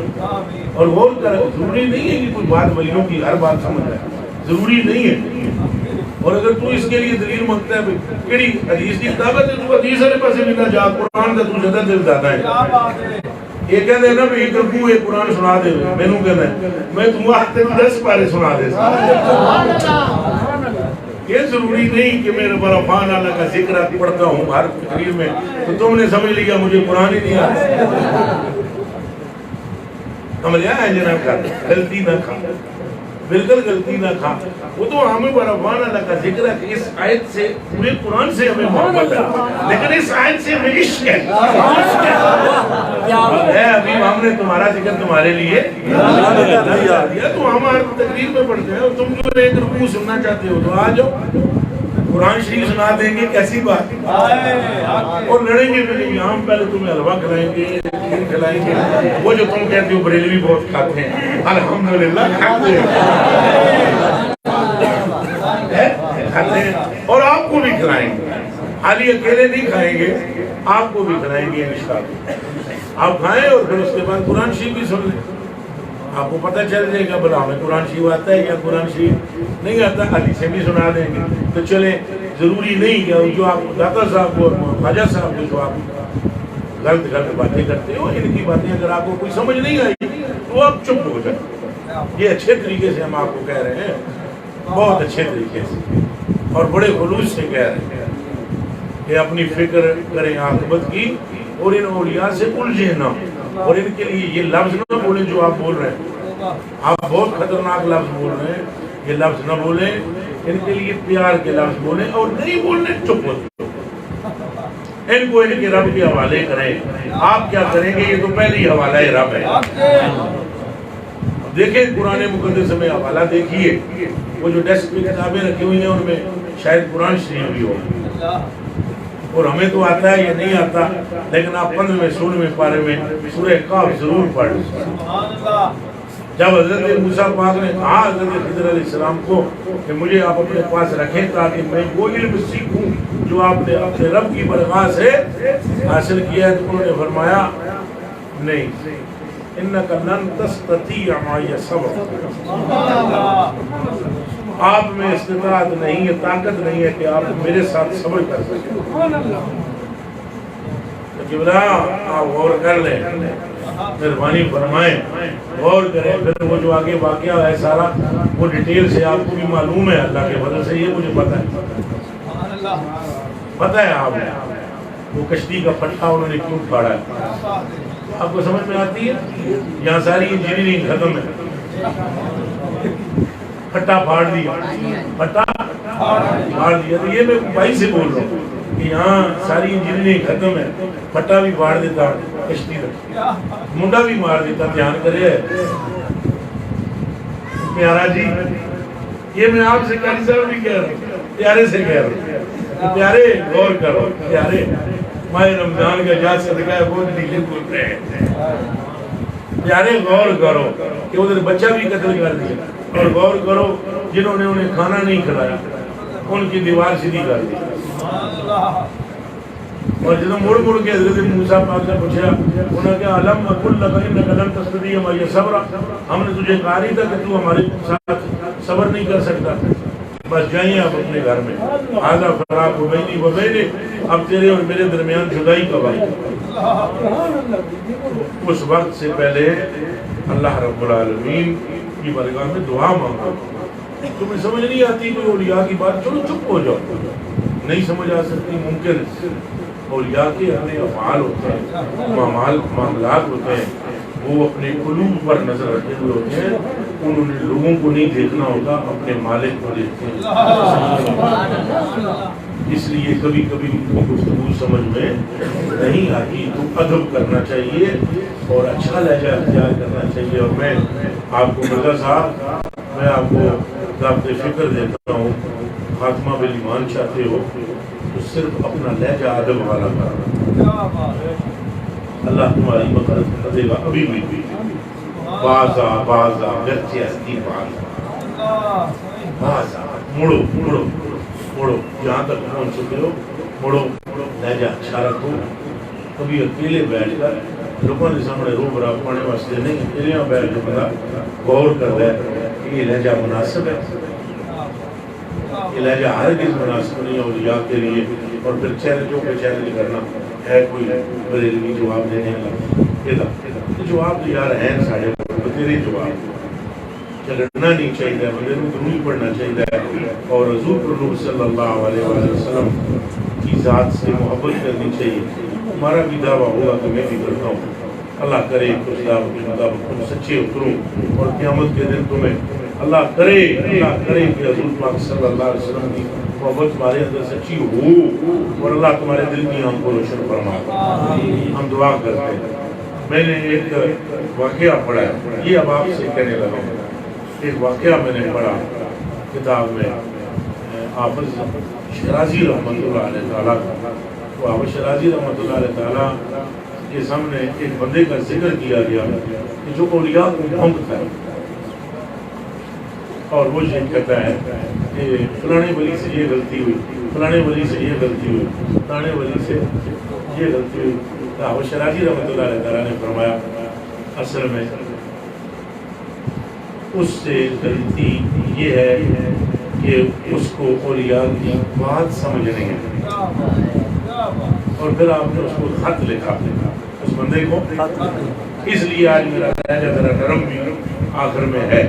Speaker 3: اور غور کر ضروری نہیں ہے کہ کوئی بات ولیوں کی ہر بات سمجھ آئے ضروری نہیں ہے اور اگر تو اس کے لیے دلیل مانگتا ہے کیڑی حدیث کی کتابت ہے تو حدیث والے پاسے بھی نہ جا قرآن کا تو زیادہ دل زیادہ ہے یہ کہتے ہیں نا بھی ایک رکوع ایک قرآن سنا دے میں نوں کہنا ہے میں تم آتے 10 پارے سنا دے یہ ضروری نہیں کہ میں رفان اللہ کا ذکر پڑھتا ہوں ہر تقریر میں تو تم نے سمجھ لیا مجھے قرآن ہی نہیں آتا
Speaker 2: عملیہ ہے جناب کا غلطی نہ کھا بالکل غلطی نہ کھا وہ تو ہمیں برابان اللہ کا ذکر ہے کہ اس آیت سے پورے قرآن سے ہمیں محبت ہے لیکن اس آیت سے ہمیں عشق ہے ابھی ہم نے تمہارا ذکر تمہارے لیے تو ہم ہر تقریر میں پڑھتے ہیں اور تم جو ایک رکوع سننا چاہتے ہو تو آ جاؤ قرآن شریف سنا دیں گے کیسی بات اور لڑیں گے بھی ہم پہلے تمہیں حلوہ کھلائیں گے کھیر کھلائیں گے وہ جو تم کہتے ہو بریلوی بہت کھاتے ہیں الحمدللہ کھاتے ہیں اور آپ کو بھی کھلائیں گے خالی اکیلے نہیں کھائیں گے آپ کو بھی کھلائیں گے انشاءاللہ آپ کھائیں اور پھر اس کے بعد قرآن شریف بھی سن لیں آپ کو پتہ چل جائے گا بلا ہمیں قرآن شریف آتا ہے یا قرآن شریف نہیں آتا علی سے بھی سنا دیں گے تو چلیں ضروری نہیں کہ جو آپ داتا صاحب کو خواجہ صاحب کو جو آپ غلط باتیں کرتے ہو ان کی باتیں اگر آپ کو کوئی سمجھ نہیں آئی تو آپ چپ ہو جائیں یہ اچھے طریقے سے ہم آپ کو کہہ رہے ہیں بہت اچھے طریقے سے اور بڑے خلوص سے کہہ رہے ہیں کہ اپنی فکر کریں عاقبت کی اور ان اولیاء سے الجھے نہ اور ان کے لیے یہ لفظ نہ بولیں جو آپ بول رہے ہیں آپ بہت خطرناک لفظ بول رہے ہیں یہ لفظ نہ بولیں ان کے لیے پیار کے لفظ بولیں اور نہیں بولنے چپ ہوتے ان کو ان کے رب کے حوالے کریں آپ کیا کریں گے یہ تو پہلی حوالہ رب ہے دیکھیں قرآن مقدس میں حوالہ دیکھیے وہ جو ڈیسک پہ کتابیں رکھی ہوئی ہیں ان میں شاید قرآن شریف بھی ہو اور ہمیں تو آتا ہے یا نہیں آتا لیکن آپ 15ویں 16ویں پارے میں سورہ کہف ضرور پڑھ جب حضرت موسیٰ پاک نے کہا حضرت خضر علیہ السلام کو کہ مجھے آپ اپنے پاس رکھیں تاکہ میں وہ علم سیکھوں جو آپ نے اپنے رب کی برگاہ سے حاصل کیا ہے تو انہوں نے فرمایا نہیں اِنَّكَ لَن تَسْتَطِيعَ مَعِيَ صَبْرًا آپ میں استطاعت نہیں ہے طاقت نہیں ہے کہ آپ میرے ساتھ صبر کر سکیں آپ غور کر لیں مہربانی فرمائیں غور کریں پھر وہ جو آگے واقعہ ہے سارا وہ ڈیٹیل سے آپ کو بھی معلوم ہے اللہ کے فضل سے یہ مجھے پتہ ہے آپ وہ کشتی کا پٹھا انہوں نے کیوں پھاڑا ہے آپ کو سمجھ میں آتی ہے یہاں ساری انجینئرنگ ختم ہے پھٹا پھاڑ دیا پھٹا پھاڑ دیا تو یہ میں بھائی سے بول رہا ہوں کہ یہاں ساری انجینئرنگ ختم ہے پھٹا بھی پھاڑ دیتا کشتی کا منڈا بھی مار دیتا دھیان کرے پیارا جی یہ میں آپ سے قاری صاحب بھی کہہ رہا ہوں پیارے سے کہہ رہا ہوں پیارے غور کرو پیارے ماہ رمضان کا جا صدقہ ہے بہت ڈیلے بول رہے ہیں پیارے غور کرو کہ ادھر بچہ بھی قتل کر دیا اور غور کرو جنہوں نے انہیں کھانا نہیں کھلایا ان کی دیوار سیدھی کر دی اور جنہوں مڑ کے حضرت موسیٰ پاک سے پوچھا انہوں نے کہا علم اکل لکا انکا لن تستطیع معی صبر ہم نے تجھے کہا نہیں تھا کہ تو ہمارے ساتھ صبر نہیں کر سکتا بس جائیں آپ اپنے گھر میں آدھا فراق و بینی و بینے اب تیرے اور میرے درمیان جدائی کا وقت اس وقت سے پہلے اللہ رب العالمین کی برگاہ میں دعا مانگو تمہیں سمجھ نہیں آتی کوئی اولیاء کی بات چلو چپ ہو جاؤ نہیں سمجھ آ سکتی ممکن اولیاء کے اپنے افعال ہوتے ہیں معاملات ہوتے ہیں وہ اپنے قلوب پر نظر رکھے ہوئے ہوتے ہیں انہوں نے لوگوں کو نہیں دیکھنا ہوتا اپنے مالک کو دیکھتے ہیں اس لیے کبھی کبھی ان کو گفتگو سمجھ میں نہیں آتی تو ادب کرنا چاہیے اور اچھا لہجہ اختیار کرنا چاہیے اور میں آپ کو مرزا صاحب میں آپ کو ضابط فکر دیتا ہوں خاتمہ بالایمان چاہتے ہو تو صرف اپنا لہجہ ادب والا کرنا اللہ تمہاری مغفرت دے گا ابھی بھی بازا گرچہ ہستی بازا مڑو جہاں تک پہنچ چکے ہو مڑو لہجہ اچھا رکھو کبھی اکیلے بیٹھ کر لوگوں کے سامنے رو برا پانے واسطے نہیں اکیلے بیٹھ کے بندہ غور کر رہا ہے کہ یہ لہجہ مناسب ہے یہ لہجہ ہرگز مناسب نہیں اولیاء کے لیے اور پھر چیلنجوں پہ چیلنج کرنا ہے کوئی بریلوی جواب دینے لگا جواب تو یار ہیں ساڑھے بتیرے جواب چلنا نہیں چاہیے بندے کو ضرور پڑھنا چاہیے اور حضور صلی اللہ علیہ وسلم کی ذات سے محبت کرنی چاہیے ہمارا بھی دعویٰ ہوگا کہ میں بھی کرتا ہوں اللہ کرے کچھ دعوت کے مطابق تم سچے اترو اور قیامت کے دن تمہیں اللہ کرے کہ حضور پاک صلی اللہ علیہ وسلم کی محبت تمہارے اندر سچی ہو اور اللہ تمہارے دل کی آنکھ کو روشن فرمائے. ہم دعا کرتے ہیں. میں نے ایک واقعہ پڑھا ہے, یہ اب آپ سے کہنے لگا ہوں. ایک واقعہ میں نے پڑھا کتاب میں, حافظ شرازی رحمۃ اللہ علیہ تعالیٰ کا. تو حافظ شرازی رحمۃ اللہ علیہ تعالیٰ کے سامنے ایک بندے کا ذکر کیا گیا کہ جو اولیاء کو بھونکتا ہے اور وہ یہ کہتا ہے کہ فلانے ولی سے یہ غلطی ہوئی, فلانے ولی سے یہ غلطی ہوئی, فلانے ولی سے یہ غلطی ہوئی. تو حافظ شرازی رحمۃ اللہ علیہ تعالیٰ نے فرمایا اصل میں اس سے غلطی یہ ہے کہ اس کو اولیاء کی بات سمجھ نہیں ہے. اور پھر آپ نے اس کو خط لکھا اس بندے کو, اس لیے آج میرا لہجہ ذرا نرم بھی آخر میں ہے.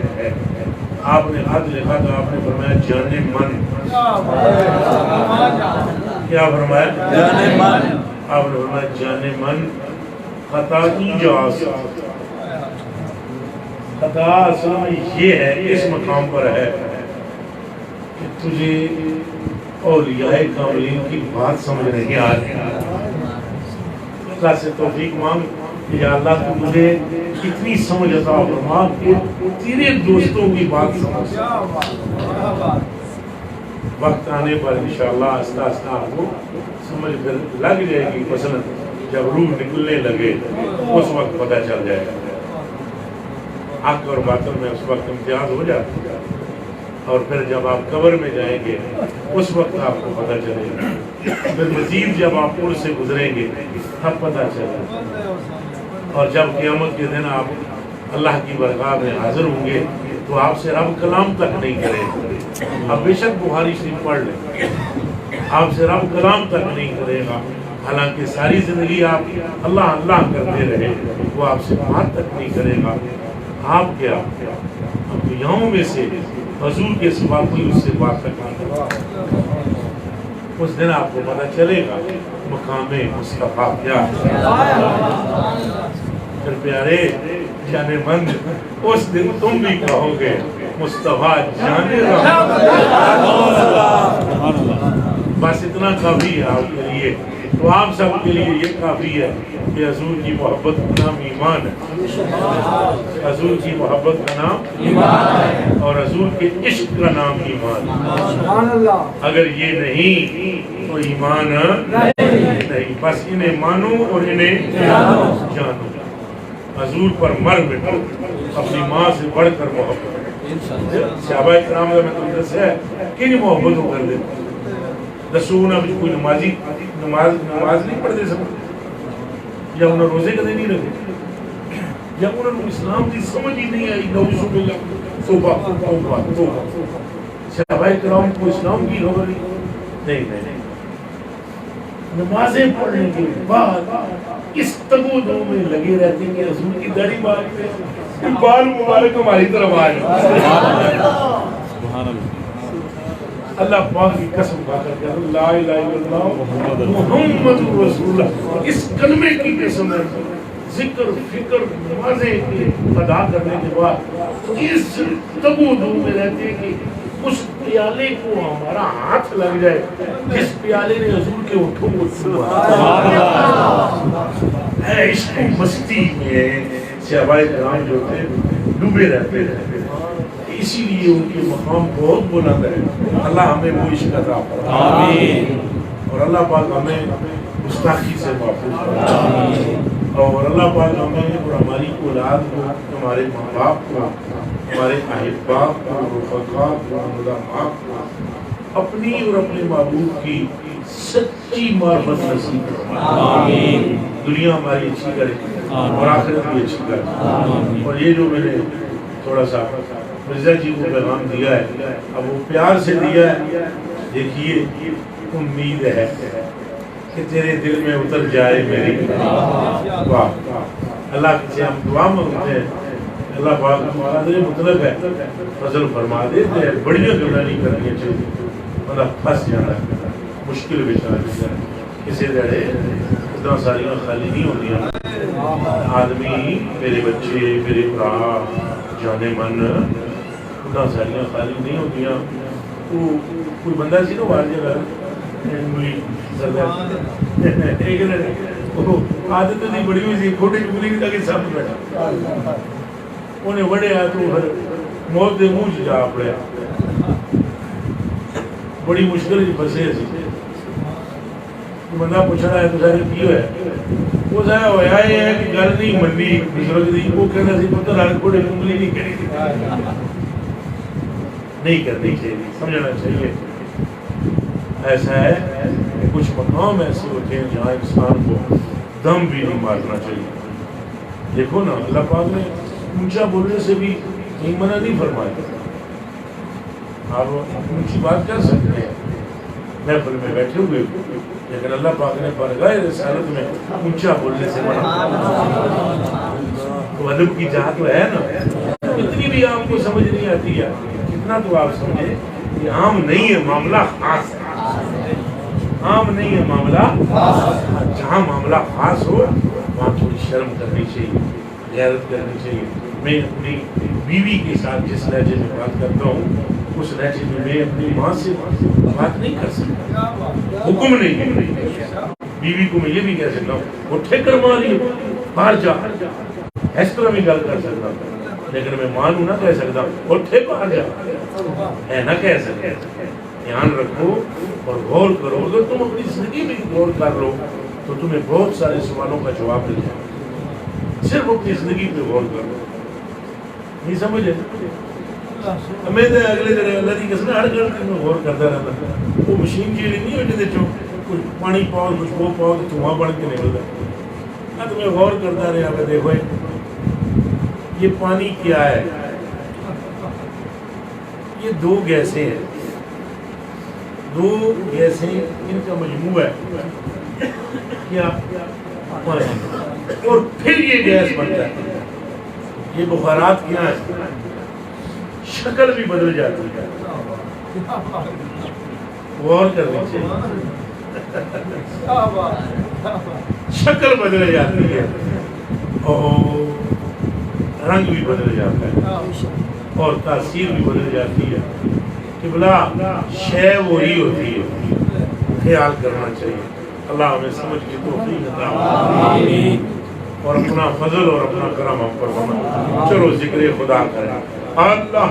Speaker 2: آپ نے خط لکھا تو آپ نے فرمایا جانے من, کیا فرمایا؟ جانے من. آپ نے فرمایا جانے من خطا ایجاز. خطا اصل میں یہ ہے, اس مقام پر ہے کہ تجھے اولیاء کاملین کی بات سمجھ نہیں آ رہی. اللہ سے توفیق مانگ کہ یا اللہ تو مجھے اتنی سمجھ عطا فرما کہ تیرے دوستوں کی بات سمجھ. وقت آنے پر انشاءاللہ آہستہ آہستہ آپ کو سمجھ پھر لگ جائے گی. مثلا جب روح نکلنے لگے اس وقت پتہ چل جائے گا. حق اور باطل میں اس وقت امتیاز ہو جاتا ہے, اور پھر جب آپ قبر میں جائیں گے اس وقت آپ کو پتہ چلے گا. پھر مزید جب آپ پل سے گزریں گے تب پتہ چلے گا. اور جب قیامت کے دن آپ اللہ کی بارگاہ میں حاضر ہوں گے تو آپ سے رب کلام تک نہیں کرے گا. آپ بے شک بخاری شریف پڑھ لیں, آپ سے رب کلام تک نہیں کرے گا. حالانکہ ساری زندگی آپ اللہ اللہ کرتے رہے, وہ آپ سے بات تک نہیں کرے گا. آپ کیا دنیاؤں میں سے حضور کے سوا کوئی اس سے بات تک نہیں کرے گا. اس دن آپ کو پتہ چلے گا مقام مصطفیٰ کیا ہے. پھر پیارے جانے مند, اس دن تم بھی کہو گے مصطفیٰ جانے بس اتنا کافی ہے آپ کے لیے. تو آپ سب کے لیے یہ کافی ہے کہ حضور کی محبت کا نام ایمان ہے. حضور کی محبت کا نام ایمان ہے, اور حضور کے عشق کا نام ایمان ہے. اگر یہ نہیں تو ایمان نہیں. بس انہیں مانو اور انہیں جانو. حضور پر مر مٹو, اپنی ماں سے بڑھ کر محبت. صحابہ کرام میں تم دس ہے کہ محبت ہو کر دیتے. دسونا بھی کوئی نماز نہیں پڑھتے سب, یا انہوں نے روزے کدے نہیں رکھے, یا انہوں نے اسلام کی سمجھ ہی نہیں آئی. نعوذ باللہ, توبہ توبہ توبہ. صحابہ کرام کو اسلام کی خبر نہیں. نمازیں پڑھنے کے بعد اس تگو دو میں لگے رہتے ہیں کہ حضور کی داڑھی بال مبارک ہماری طرف آ جائے. اللہ پاک کی قسم کھا کر کہ لا الہ الا اللہ محمد رسول اللہ, اس کلمے کی قسم ہے. ذکر فکر نمازیں ادا کرنے کے بعد اس تگو دو میں رہتے ہیں کہ اس پیالے کو ہمارا ہاتھ لگ جائے جس پیالے نے حضور کے ہونٹوں کو چھوا. عشق و مستی میں صحابہ کرام جو تھے ڈوبے رہتے ہیں. اسی لیے ان کے مقام بہت بلند ہے. اللہ ہمیں وہ عشق عطا فرمائے, اور اللہ پاک ہمیں گستاخی سے محفوظ فرمائے, اور اللہ پاک ہمیں اور ہماری اولاد کو, ہمارے ماں باپ کو, ہمارے احباب کو, رفقا کو, علماء کو اپنی اور اپنے محبوب کی سچی معرفت نصیب فرمائے. دنیا ہماری اچھی کرے اور آخرت بھی اچھی کرے. اور یہ جو میں نے تھوڑا سا مرزا جی کو پیغام دیا ہے, اب وہ پیار سے دیا ہے. دیکھیے امید ہے کہ تیرے دل میں اتر جائے میری. واہ, اللہ سے ہم دعا مانگتے ہیں. اللہ پاک قادر مطلق ہے, فضل فرما دیتے ہیں. بڑیاں گلا نہیں کرنی چاہیے, مطلب پھنس جانا ہے, مشکل بچا جائے. کسی دڑے اتنا ساری خالی نہیں ہوتی ہیں. آدمی میرے بچے میرے برا جانے من خدا ساریاں خالی نہیں ہوتی. کوئی بندہ سی نا باہر جگہ عادت نہیں بڑی ہوئی سی کھوٹے چکلی کے سب بیٹھا انہیں وڑیا تو موت دے منہ جا پڑیا. بڑی مشکل پھسے سی. بندہ پوچھ رہا ہے تو سارے کی ہوا وہ سارا ہوا یہ ہے کہ گل نہیں منی بزرگ دی. وہ کہنا سی پتہ لگ کھوٹے چکلی نہیں کرنی نہیں کرنی چاہیے سمجھنا چاہیے. ایسا ہے کہ کچھ مقام ایسے ہوتے ہیں جہاں انسان کو دم بھی نہیں مارنا چاہیے. دیکھو نا اللہ پاک نے اونچا بولنے سے بھی منع نہیں فرمایا. آپ اونچی بات کر سکتے ہیں محفل میں بیٹھے ہوئے لیکن اللہ پاک نے برگاہ رسالت میں اونچا بولنے سے منع. تو ادب کی جہاں تو ہے نا. اتنی بھی آپ کو سمجھ نہیں آتی ہے کتنا تو آپ سمجھے کہ عام نہیں ہے معاملہ خاص ہے. عام نہیں ہے معاملہ جہاں معاملہ خاص ہو وہاں تھوڑی شرم کرنی چاہیے غیرت کرنی چاہیے. میں اپنی بیوی کے ساتھ جس لہجے میں بات کرتا ہوں اس لہجے میں میں اپنی ماں سے بات نہیں کر سکتا. حکم نہیں ہے. بیوی کو میں یہ بھی کہہ سکتا ہوں اٹھے کر ماری باہر جا اس طرح بھی گل کر سکتا ہوں لیکن میں ماں نہ کہہ سکتا اٹھے باہر جا ہے نہ کہہ سکتا. دھیان رکھو اور غور کرو. اگر تم اپنی زندگی میں غور کر لو تو تمہیں بہت سارے سوالوں کا جواب مل جائے. صرف اپنی زندگی پہ غور کر لو. نہیں سمجھے میں اگلے دن اللہ کی قسم ہر گھر میں غور کرتا رہتا. وہ مشین جیڑی نہیں ہو جہاں چو کچھ پانی پاؤ کچھ وہ پاؤ تو دھواں بن کے نکلتا. تو میں غور کرتا رہا کہ دیکھو یہ پانی کیا ہے. یہ دو گیسیں ہیں. دو گیسیں ان کا مجموعہ ہے کیا پانی اور پھر یہ گیس بنتا ہے. یہ بخارات کیا ہے شکل بھی بدل جاتی ہے. غور کرنی چاہیے. شکل بدل جاتی ہے اور رنگ بھی بدل جاتا ہے اور تاثیر بھی بدل جاتی ہے کہ بلا شے وہی ہوتی ہے. خیال کرنا چاہیے. اللہ ہمیں سمجھ کی توفیق عطا فرمائے اور اپنا فضل اور اپنا کرم ہم پر فرمائے. چلو ذکر خدا کریں. اللہ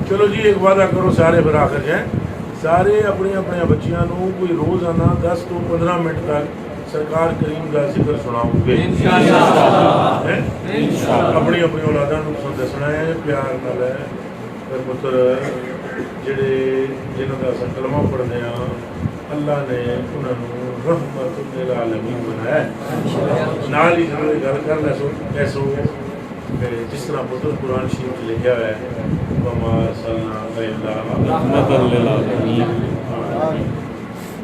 Speaker 2: چلو جی ایک وعدہ کرو سارے پھر آخر جائیں. سارے اپنی اپنے بچیاں نو کوئی روزانہ 10 تو 15 منٹ تک سرکار کریم کا ذکر سناؤ گے. اپنی اپنی اولاداں نو دسنا ہے پیار نال ہے. پھر پتر جڑے جنہاں دا اساں کلمہ پڑھنے ہاں اللہ نے انہاں نو رحمت للعالمین بنایا ہے. نال ہی گل کر لے سو ایسو جس طرح پتر قرآن شریف لکھا ہوا ہے وما ارسلناک الا رحمۃ للعالمین.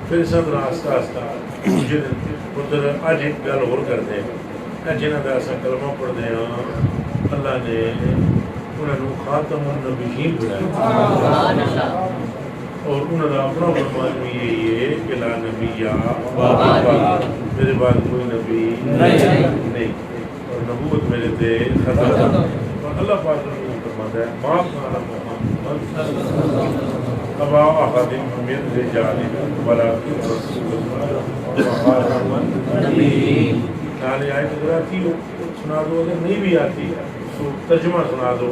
Speaker 2: پھر سب آہستہ آہستہ پتر اج ایک گل اور کرتے ہیں جنہاں کا اصل کلمہ پڑھتے ہیں اللہ نے انہوں نے خاتم النبیین بنایا اور انہوں نے اپنا فرمان بھی یہی ہے کہ لا نبی میرے بعد کوئی نبی نہیں اور نبوت میرے تھے ختم. اور اللہ پاک نے فرماتا ہے ما کان محمد ابا احد من رجالکم ولکن رسول اللہ وخاتم النبیین. نالے آئے اگر آتی ہو سنا دو, اگر نہیں بھی آتی تو ترجمہ سنا دو.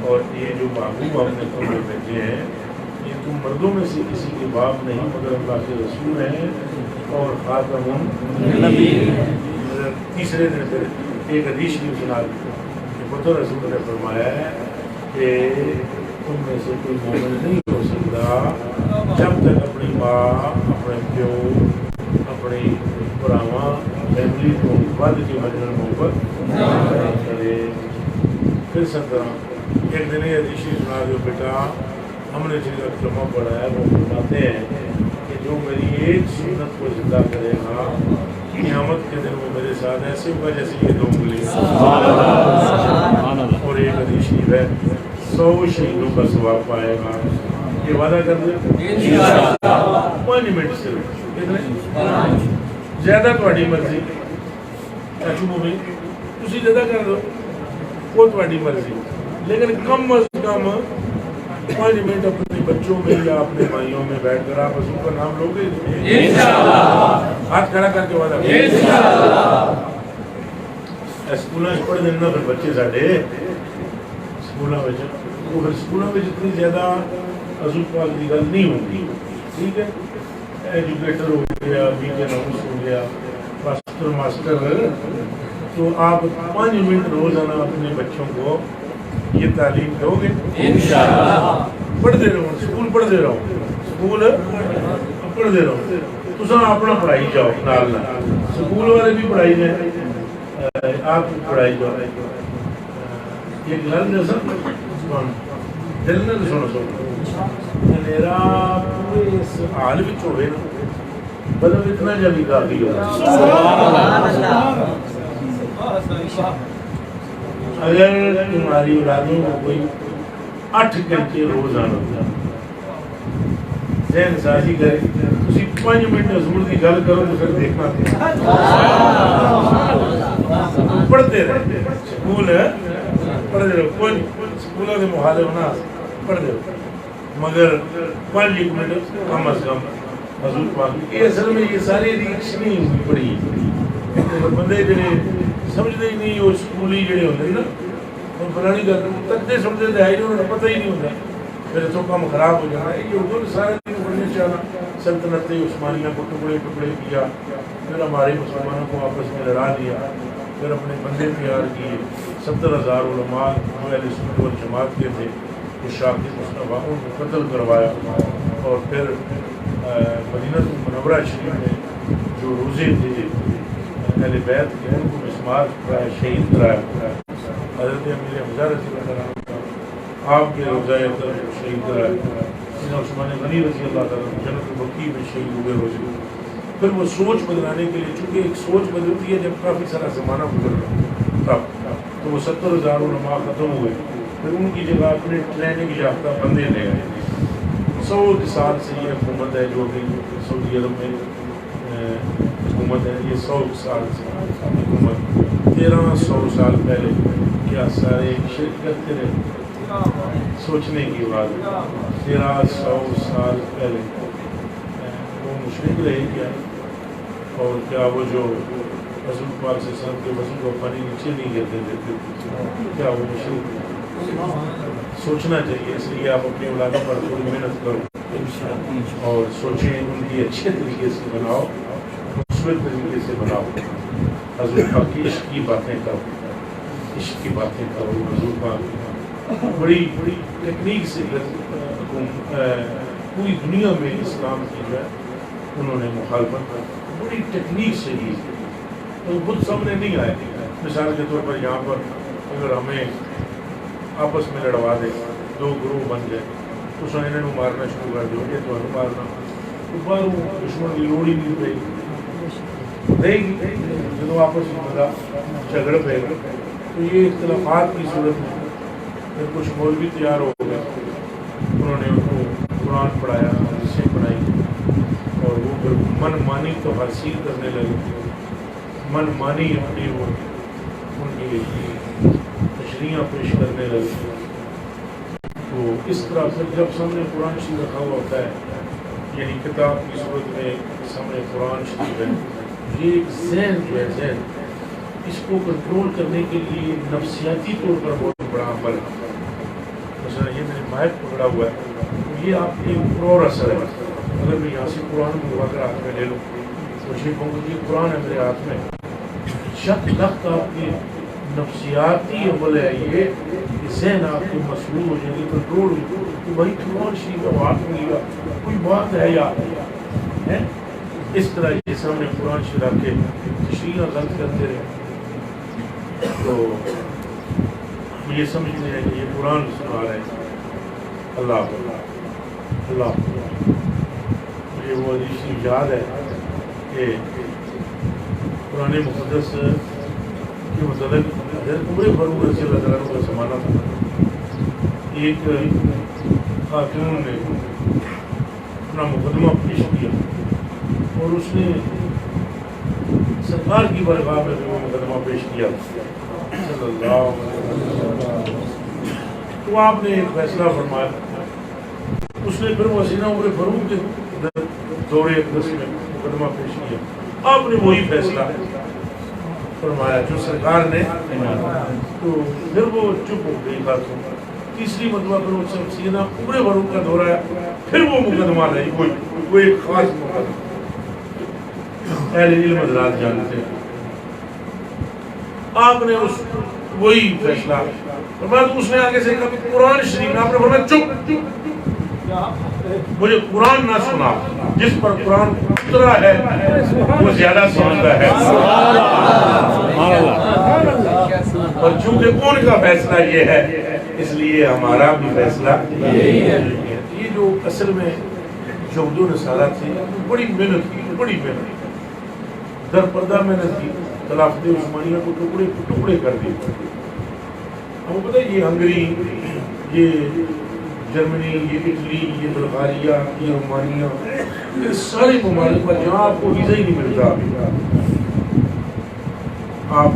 Speaker 2: اور یہ جو محبوب ہم نے تمہیں بھیجے ہیں یہ تم مردوں میں سے کسی کے باپ نہیں مگر اللہ کے رسول ہیں اور خاتم النبیین. تیسرے دن پھر ایک حدیث شریف سنا دی کہ پتہ رسول نے فرمایا ہے کہ تم میں سے کوئی مومن نہیں ہو سکتا جب تک اپنی ماں اپنے پیو اپنی بد کے وجہ محبت کرے. پھر سرکار ایک دن یہ حدیث سنا دو بیٹا ہم نے جن کا کلمہ پڑھا ہے وہ فرماتے ہیں کہ جو میری ایک سنت کو زندہ کرے گا قیامت کے دن وہ میرے ساتھ ایسے ہوگا جیسے یہ 2 انگلی. اور ایک حدیث شریف ہے 100 شہیدوں کا ثواب پائے گا. یہ وعدہ کر دیں 5 منٹ صرف کتنے زیادہ تھوڑی مرضی چاچو مومن تسی زیادہ کر دو وہ تھوڑی مرضی لیکن کم از کم 5 منٹ اپنے بچوں میں یا اپنے بھائیوں میں بیٹھ کر آپ حضور کا نام لوگے انشاءاللہ. ہاتھ کھڑا کر کے وعدہ انشاءاللہ. اسکولوں پڑھ دینا پھر بچے ساڈے اسکولوں میں وہ پھر اسکولوں میں اتنی زیادہ حضور پاک کی گل نہیں ہوتی. ٹھیک ہے ایجوکیٹر ہو گیا میڈیا ہاؤس ہو گیا ماسٹر تو آپ 5 منٹ روزانہ اپنے بچوں کو یہ تعلیم دو گے انشاءاللہ. پڑھتے رہو اسکول پڑھتے رہو اسکول پڑھتے رہو تو اپنا پڑھائی جاؤ نال اسکول والے بھی پڑھائی جائیں آپ پڑھائی جاؤ. یہ گل دسا دل نہ سنو میرا پورے اس حال میں ہوئے نا مطلب اتنا جب کافی ہوگا. اگر تمہاری اولادوں کو کوئی 8 گھنٹے روزانہ ذہن سازی کرے تسی 5 منٹ حضور کی گل کرو تو پھر دیکھنا پڑھتے رہے سکول پڑھتے رہو کوئی سکولوں کے مخالف نہ پڑھتے رہو مگر 5 منٹ کم از کم حضور پاک یہ اصل میں یہ ساری ریکس نہیں ہوئی پڑھی بندے جڑے سمجھتے ہی نہیں وہ سکولی جڑے ہوتے نا اور فلانی گل تکتے سمجھتے ہے انہوں نے پتہ ہی نہیں ہوتا پھر تو کام خراب ہو جانا. یہ اردو نے سارے دن پڑھنے چاہنا سلطنت عثمانیہ کو ٹکڑے ٹکڑے کیا پھر ہمارے مسلمانوں کو آپس میں لڑا دیا پھر اپنے بندے تیار کیے 70,000 علماء جو اہل سنت والجماعت کے تھے وہ شاکر مصطفیٰ ان کو قتل کروایا اور پھر مدینہ منورہ شریف میں جو روزے تھے اہل بیت کے ان کو مسمار کرایا شہید کرایا. حضرت امیر حمزہ رضی اللہ عنہ آپ کے روزہ شہید کرایا. عثمان غنی رضی اللہ تعالیٰ جنت البقیع میں شہید ہوئے روزے. پھر وہ سوچ بدلانے کے لیے چونکہ ایک سوچ بدلتی ہے جب کافی سارا زمانہ گزر گیا تب تو وہ 70,000 علماء ختم ہوئے پھر ان کی جگہ اپنے ٹریننگ یافتہ بندے لے گئے. 100 سال سے یہ حکومت ہے جو کہ سعودی عرب میں حکومت ہے. یہ 100 سال سے حکومت 1300 سال پہلے کیا سارے شرک کرتے رہے سوچنے کی بات 1300 سال پہلے وہ مشرک رہے کیا اور کیا وہ جو رسول پاک سے سب کے وزن کو پانی نیچے نہیں گرتے دیتے کیا وہ مشرک سوچنا چاہیے. اس لیے آپ اپنی اولادوں پر تھوڑی محنت کرو اور سوچیں ان کی اچھے طریقے سے بناؤ مثبت طریقے سے بناؤ. حضور پاک کی عشق کی باتیں کرو عشق کی باتیں کرو. حضور پاک بڑی بڑی ٹیکنیک سے پوری دنیا میں اسلام کی جو ہے انہوں نے مخالفت بڑی ٹیکنیک سے کی تو خود سامنے نہیں آئے. مثال کے طور پر یہاں پر اگر ہمیں آپس میں لڑوا دے 2 گروہ بن جائے تو انہوں مارنا شروع کر دو یہ تو مارنا باہر دشمن کی لوڑ ہی نہیں رہے گی جب آپس میں بڑا جھگڑ پہ گا تو یہ اختلافات کی صورت میں پھر کچھ مولوی تیار ہو گئے انہوں نے ان کو قرآن پڑھایا حدیثیں پڑھائی اور وہ پھر من مانی تو حاصل کرنے لگے من مانی اپنی وہ ان کی تشریحاں پیش کرنے لگے. تو اس طرح سے جب سامنے قرآن شریف رکھا ہوا ہوتا ہے یعنی کتاب کی صورت میں سامنے قرآن شریف ہے یہ ایک ذہن جو ہے ذہن اس کو کنٹرول کرنے کے لیے نفسیاتی طور پر بہت بڑا عمل ہے. مثلا یہ میں نے مائک پکڑا ہوا ہے یہ آپ کے اوپر اور اثر ہے. اگر میں یہاں سے قرآن کو اگر ہاتھ میں لے لوں تو یہ کہوں گا یہ قرآن ہے میرے ہاتھ میں شک لخت آپ کی نفسیاتی عمل ہے یہ ذہن آپ کے مسئول ہو جائے گی کنٹرول ہو کہ بھائی قرآن شریف کا بات نہیں گا کوئی بات ہے یا ہے اس طرح یہ سامنے قرآن شریف کے تشریح غلط کرتے رہے تو ہم یہ سمجھتے ہیں کہ یہ قرآن سنا رہے ہیں اللہ اللہ مجھے وہ حدیث یاد ہے کہ قرآن مقدس کے متعلق حضرت عمر فاروق رضی اللہ تعالیٰ عنہ کا زمانہ تھا. ایک خاتون نے اپنا مقدمہ پیش کیا اور اس نے سرکار کی بارگاہ میں وہ مقدمہ پیش کیا صلی اللہ علیہ وسلم. تو آپ نے ایک فیصلہ فرمایا. اس نے پھر وسیلہ عمر فاروق کے دور اقدس میں مقدمہ پیش کیا. آپ نے وہی فیصلہ فرمایا جو سرکار نے. تو پھر وہ چپ ہو گئی خاتون. تیسری مرتبہ پھر وہ سیدنا عمر فاروق کا دور آیا, پھر وہ مقدمہ نہیں وہ ایک خاص مقدمہ. اہل علم حضرات جانتے ہیں. آپ نے اس وہی فیصلہ فرمایا. تو اس نے آگے سے کہا قرآن شریف میں آپ نے فرمایا چپ, مجھے قرآن نہ سنا. جس پر قرآن اترا ہے وہ زیادہ سمجھتا ہے. اور چونکہ ان کا فیصلہ یہ ہے اس لیے ہمارا بھی فیصلہ یہ جو اصل میں یہود و نصارہ تھے بڑی محنت کی, بڑی محنت در پردہ محنت کی. خلافت عثمانیہ کو ٹکڑے کر دیے. ہمیں پتہ ہے یہ ہنگری, یہ جرمنی, یہ اٹلی, یہ بلغاریہ, یہ رومانیہ, یہ سارے ممالک پر جہاں آپ کو ویزا ہی نہیں ملتا. آپ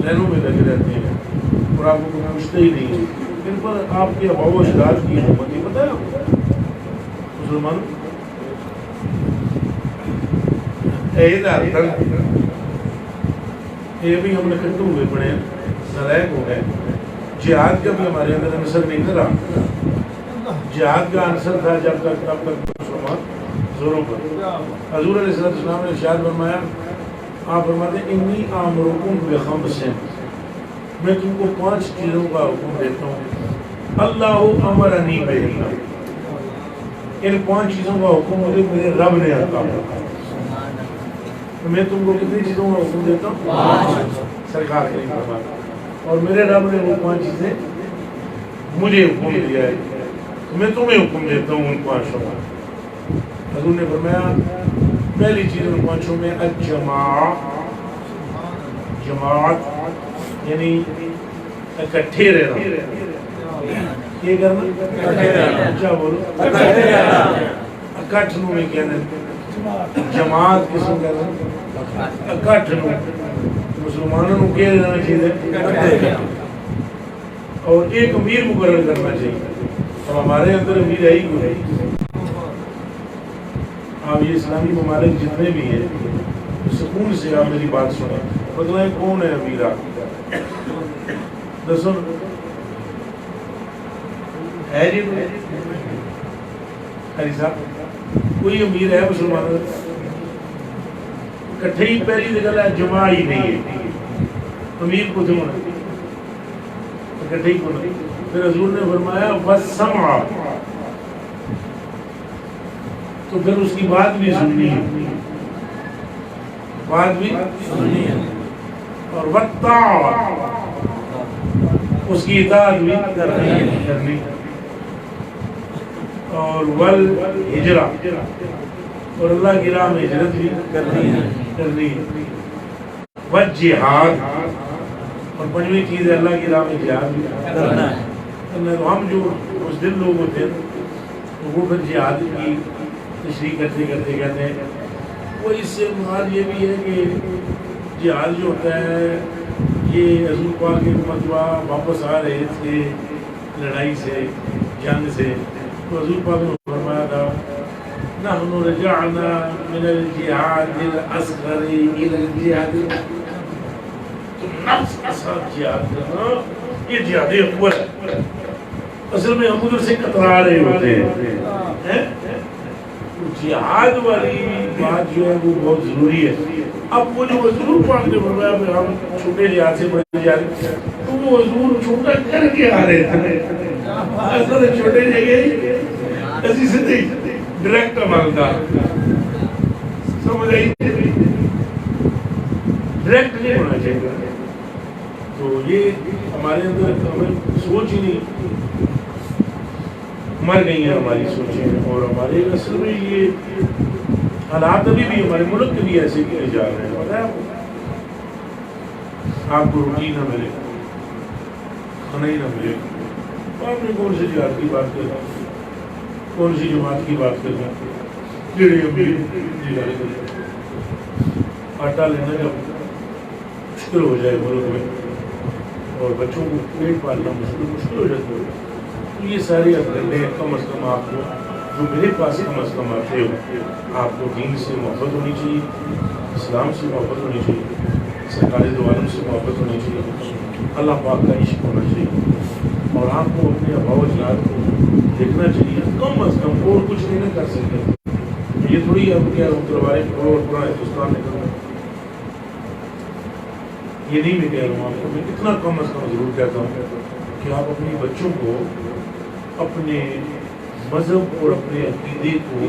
Speaker 2: لینوں میں لگے رہتے ہیں اور آپ کو پوچھتے ہی نہیں ہیں. ان پر آپ کے آباء و اجداد کی حکومت ہی پتہ ہے آپ کو مسلمانوں. یہ بھی ہم نے کٹو ہوئے پڑے ہیں, نالائق ہو گئے. جہاد کا بھی ہمارے اندر عنصر نہیں تھا. جہاد کا عنصر تھا جب تک مسلمان زوروں پر. حضور علیہ السلام نے ارشاد فرمایا, آپ فرماتے ہیں انی آمرکم بخمس, میں تم کو 5 چیزوں کا حکم دیتا ہوں. اللہ امرنی بہن, ان 5 چیزوں کا حکم مجھے میرے رب نے عطا کیا. میں تم کو کتنی چیزوں کا حکم دیتا ہوں؟ 5. سرکار کے لیے. اور میرے رب نے وہ 5 چیزیں مجھے حکم دیا ہے, میں تمہیں حکم دیتا ہوں ان 5 کا. حضور نے فرمایا پہلی چیز ان 5 میں جماعت یعنی اکٹھے رہنا. یہ کرنا اچھا بولو اکٹھ نو میں کہنا. جماعت کس کو کہنا؟ اکٹھ نو. مسلمانوں کو کہہ دینا چاہیے اور ایک امیر مقرر کرنا چاہیے. اور ہمارے اندر امیر ہے ہی کوئی. آپ یہ اسلامی ممالک جتنے بھی ہیں سکون سے آپ میری بات سنیں, بتلائیں کون ہے امیر. آپ دسو ہے جی حری صاحب کوئی امیر ہے مسلمانوں؟ کٹھے ہی پہلی جگہ ہے جمع ہی نہیں ہے. امیر کو تھے ہونا کٹھے ہی کو نہیں. پھر حضور نے فرمایا وَالسَّمْعَ, تو پھر اس کی بات بھی سننی ہے, بات بھی سننی ہے. اور وَالطَّاعَةُ, اس کی اطاعت بھی کرنی. اور وَالْحِجْرَةُ, اور اللہ کی راہ میں ہجرت بھی کرنی. وَالْجِہَادُ, اور 5ویں چیز ہے اللہ کی راہ میں جہاد بھی کرنا ہے. تو ہم جو اس دن لوگ ہوتے ہیں وہ پھر جہاد کی تشریح کرتے کہتے ہیں وہ اس سے مراد یہ بھی ہے کہ جہاد جو ہوتا ہے یہ حضور پاک کے مرتبہ واپس آ رہے تھے لڑائی سے, جنگ سے, تو حضور پاک نے فرمایا تھا نحن رجعنا من الجهاد الاصغر الى الجهاد. تو نفس کے ساتھ جہاد کرنا یہ جہاد اکبر ہے. اصل میں ہم ادھر سے کترا رہے ہوتے ہیں. جہاد والی بات جو ہے وہ بہت ضروری ہے. اب وہ جو حضور پاک نے فرمایا کہ ہم چھوٹے جہاد سے بڑے جہاد, تو وہ حضور چھوٹا کر کے آ رہے تھے. اصل چھوٹے جگہ ایسی سے نہیں ڈائریکٹ مانگتا. سمجھ آئی ڈائریکٹ نہیں ہونا چاہیے. تو یہ ہمارے اندر ہمیں سوچ ہی نہیں, مر گئی ہیں ہماری سوچیں. اور ہمارے اصل میں یہ حالات ابھی بھی ہمارے ملک کے بھی ایسے کیے جا رہے ہیں. پتہ ہے آپ کو روٹی نہ ملے, کھانا ہی نہ ملے, آپ نے کون سی جہاد کی بات کرنا, کون سی جماعت کی بات کرنا, آٹا لینا جب مشکل ہو جائے ملک میں اور بچوں کو پیٹ پالنا مشکل ہو جاتا ہے. تو یہ ساری عقلیں کم از کم آپ کو جو میرے پاس کم از کم آتے ہو, آپ کو دین سے محبت ہونی چاہیے, اسلام سے محبت ہونی چاہیے, سرکاری دواروں سے محبت ہونی چاہیے, اللہ پاک کا عشق ہونا چاہیے, اور آپ کو اپنے آباء و اجداد کو دیکھنا چاہیے. کم از کم اور کچھ نہیں کر سکتے. یہ تھوڑی اب کیا تلواریں پکڑو اور پورا ہندوستان نے کرنا, یہ نہیں میں کہہ رہا ہوں آپ کو. میں اتنا کم از کم ضرور کہتا ہوں کہ آپ اپنے بچوں کو اپنے مذہب اور اپنے عقیدے کو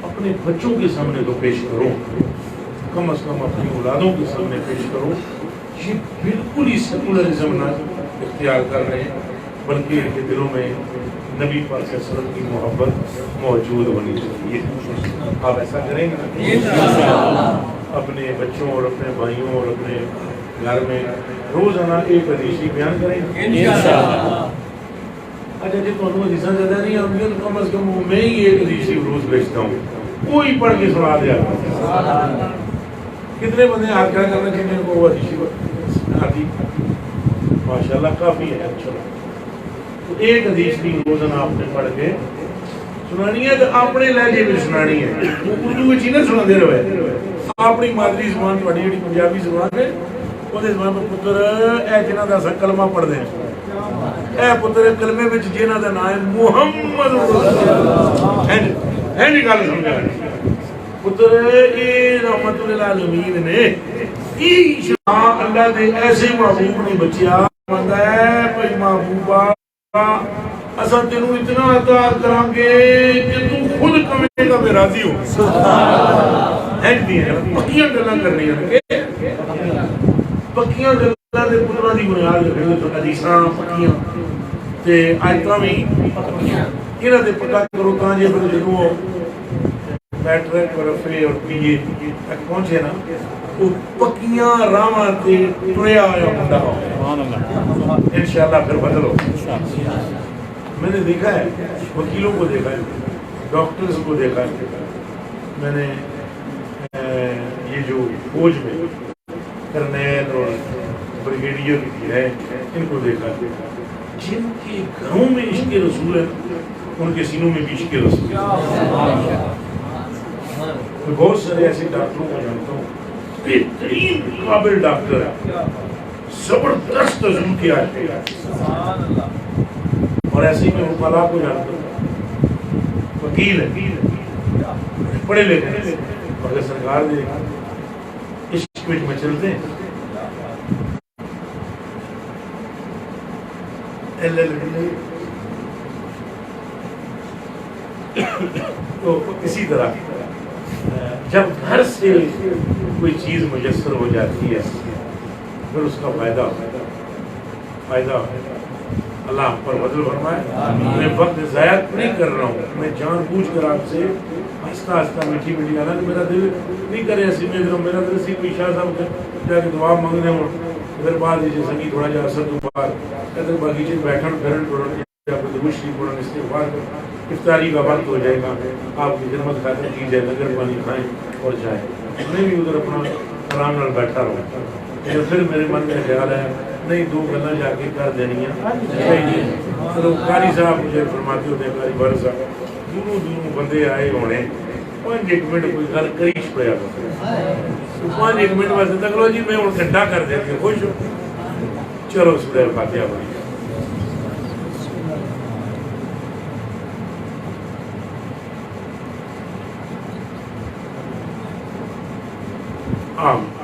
Speaker 2: اپنے بچوں کے سامنے تو پیش کرو, کم از کم اپنی اولادوں کے سامنے پیش کرو. یہ بالکل ہی سیکولرزم نہ اختیار کر رہے ہیں, بلکہ ان کے دلوں میں نبی پاک صلی اللہ علیہ وسلم کی محبت موجود ہونی چاہیے. آپ ایسا کریں گے اپنے بچوں اور اپنے بھائیوں اور اپنے گھر میں روزانہ ایک حدیث بیان کریں گے. اچھا جی تو حدیثاں زیادہ نہیں ہوں گے, کم از کم میں ہی ایک حدیث روز بھیجتا ہوں, کوئی پڑھ کے سنا دیا. کتنے بندے ہاتھ کھڑا کرنا چاہیے ان کو وہ حدیث آتی؟ ماشاء اللہ کافی ہے. اچھا تو ایک حدیث بھی روزانہ آپ نے پڑھ کے سنانی ہے, تو اپنے لہجے میں سنانی ہے. وہ اردو میں چیز نہ سنا دے رہے, اپنی مادری زبان تھوڑی جی پنجابی زبان ہے وہ زبان میں پتر اے جنہ کا اصل کلمہ پڑھ دیں, اے پتر کلمے میں جنہ کا نام ہے محمد ہے جی گل سمجھا پتر اے رحمت للعالمین نے اللہ دے ایسے محبوب نے بچیا بندہ ہے بھائی محبوبہ اصل تینوں اتنا عطا کریں گے کہ تو خود کمے گا میں راضی ہوں. پکیاں گلاں کرنی ہیں, پکیاں گلاں دے پتراں دی بنیاد رکھیں تو حدیثاں پکیاں تے آیتاں بھی پکیاں انہاں تے پکا کرو تاں جے پھر جدوں میٹرک اور ایف اے اور پی اے تک پہنچے نا وہ پکیاں راواں تے ٹریا ہویا بندہ ہو. انشاءاللہ پھر بدل ہو. میں نے دیکھا ہے, وکیلوں کو دیکھا ہے, ڈاکٹرز کو دیکھا ہے, میں نے یہ جو فوج میں کرنیل اور بریگیڈیئر ہے ان کو دیکھا ہے, جن کے گھروں میں عشق رسول ہے ان کے سینوں میں بھی عشق رسول ہے. میں بہت سارے ایسے ڈاکٹروں کو جانتا ہوں, بہترین قابل ڈاکٹر ہے, زبردست تجربہ کیا ہے, اور ایسے ہی میں وکلاء کو جانتا ہوں, وکیل ہے پڑھے لکھے ہیں مگر سرکار دے عشق میں چلتے ہیں. تو اسی طرح جب گھر سے کوئی چیز میسر ہو جاتی ہے پھر اس کا فائدہ اللہ پر بدل فرمائے. میں وقت ضائع نہیں کر رہا ہوں, میں جان بوجھ کر آپ سے آہستہ آہستہ میٹھی میٹھی گانا, میرا دل نہیں کرے ایسی میں میرا دل سی کوئی شاہ صاحب جا کے دعا مانگنے ہوں پھر بعد جیسے سنگی تھوڑا جا اثر تو بعد ادھر باغیچے بیٹھن پھرن ٹوڑن یا پھر درود شریف پڑھن استغفار کر افطاری کا وقت ہو جائے گا, آپ کی خدمت خاطر کی جائے, لنگر پانی کھائیں اور جائیں. میں بھی ادھر اپنا آرام نال بیٹھا رہوں. پھر میرے من میں خیال ہے نہیں دو گلاں جا کے کر دینی ہیں. چلو قاری صاحب مجھے فرماتے ہوتے ہیں, قاری بار صاحب دونوں بندے آئے ہونے 5 منٹ کوئی گل کری چھڑیا 5 منٹ واسطے تک لو جی میں ہوں گھنٹہ کر دیتی ہوں, خوش ہو. چلو سورہ فاتحہ پڑھی. آمین.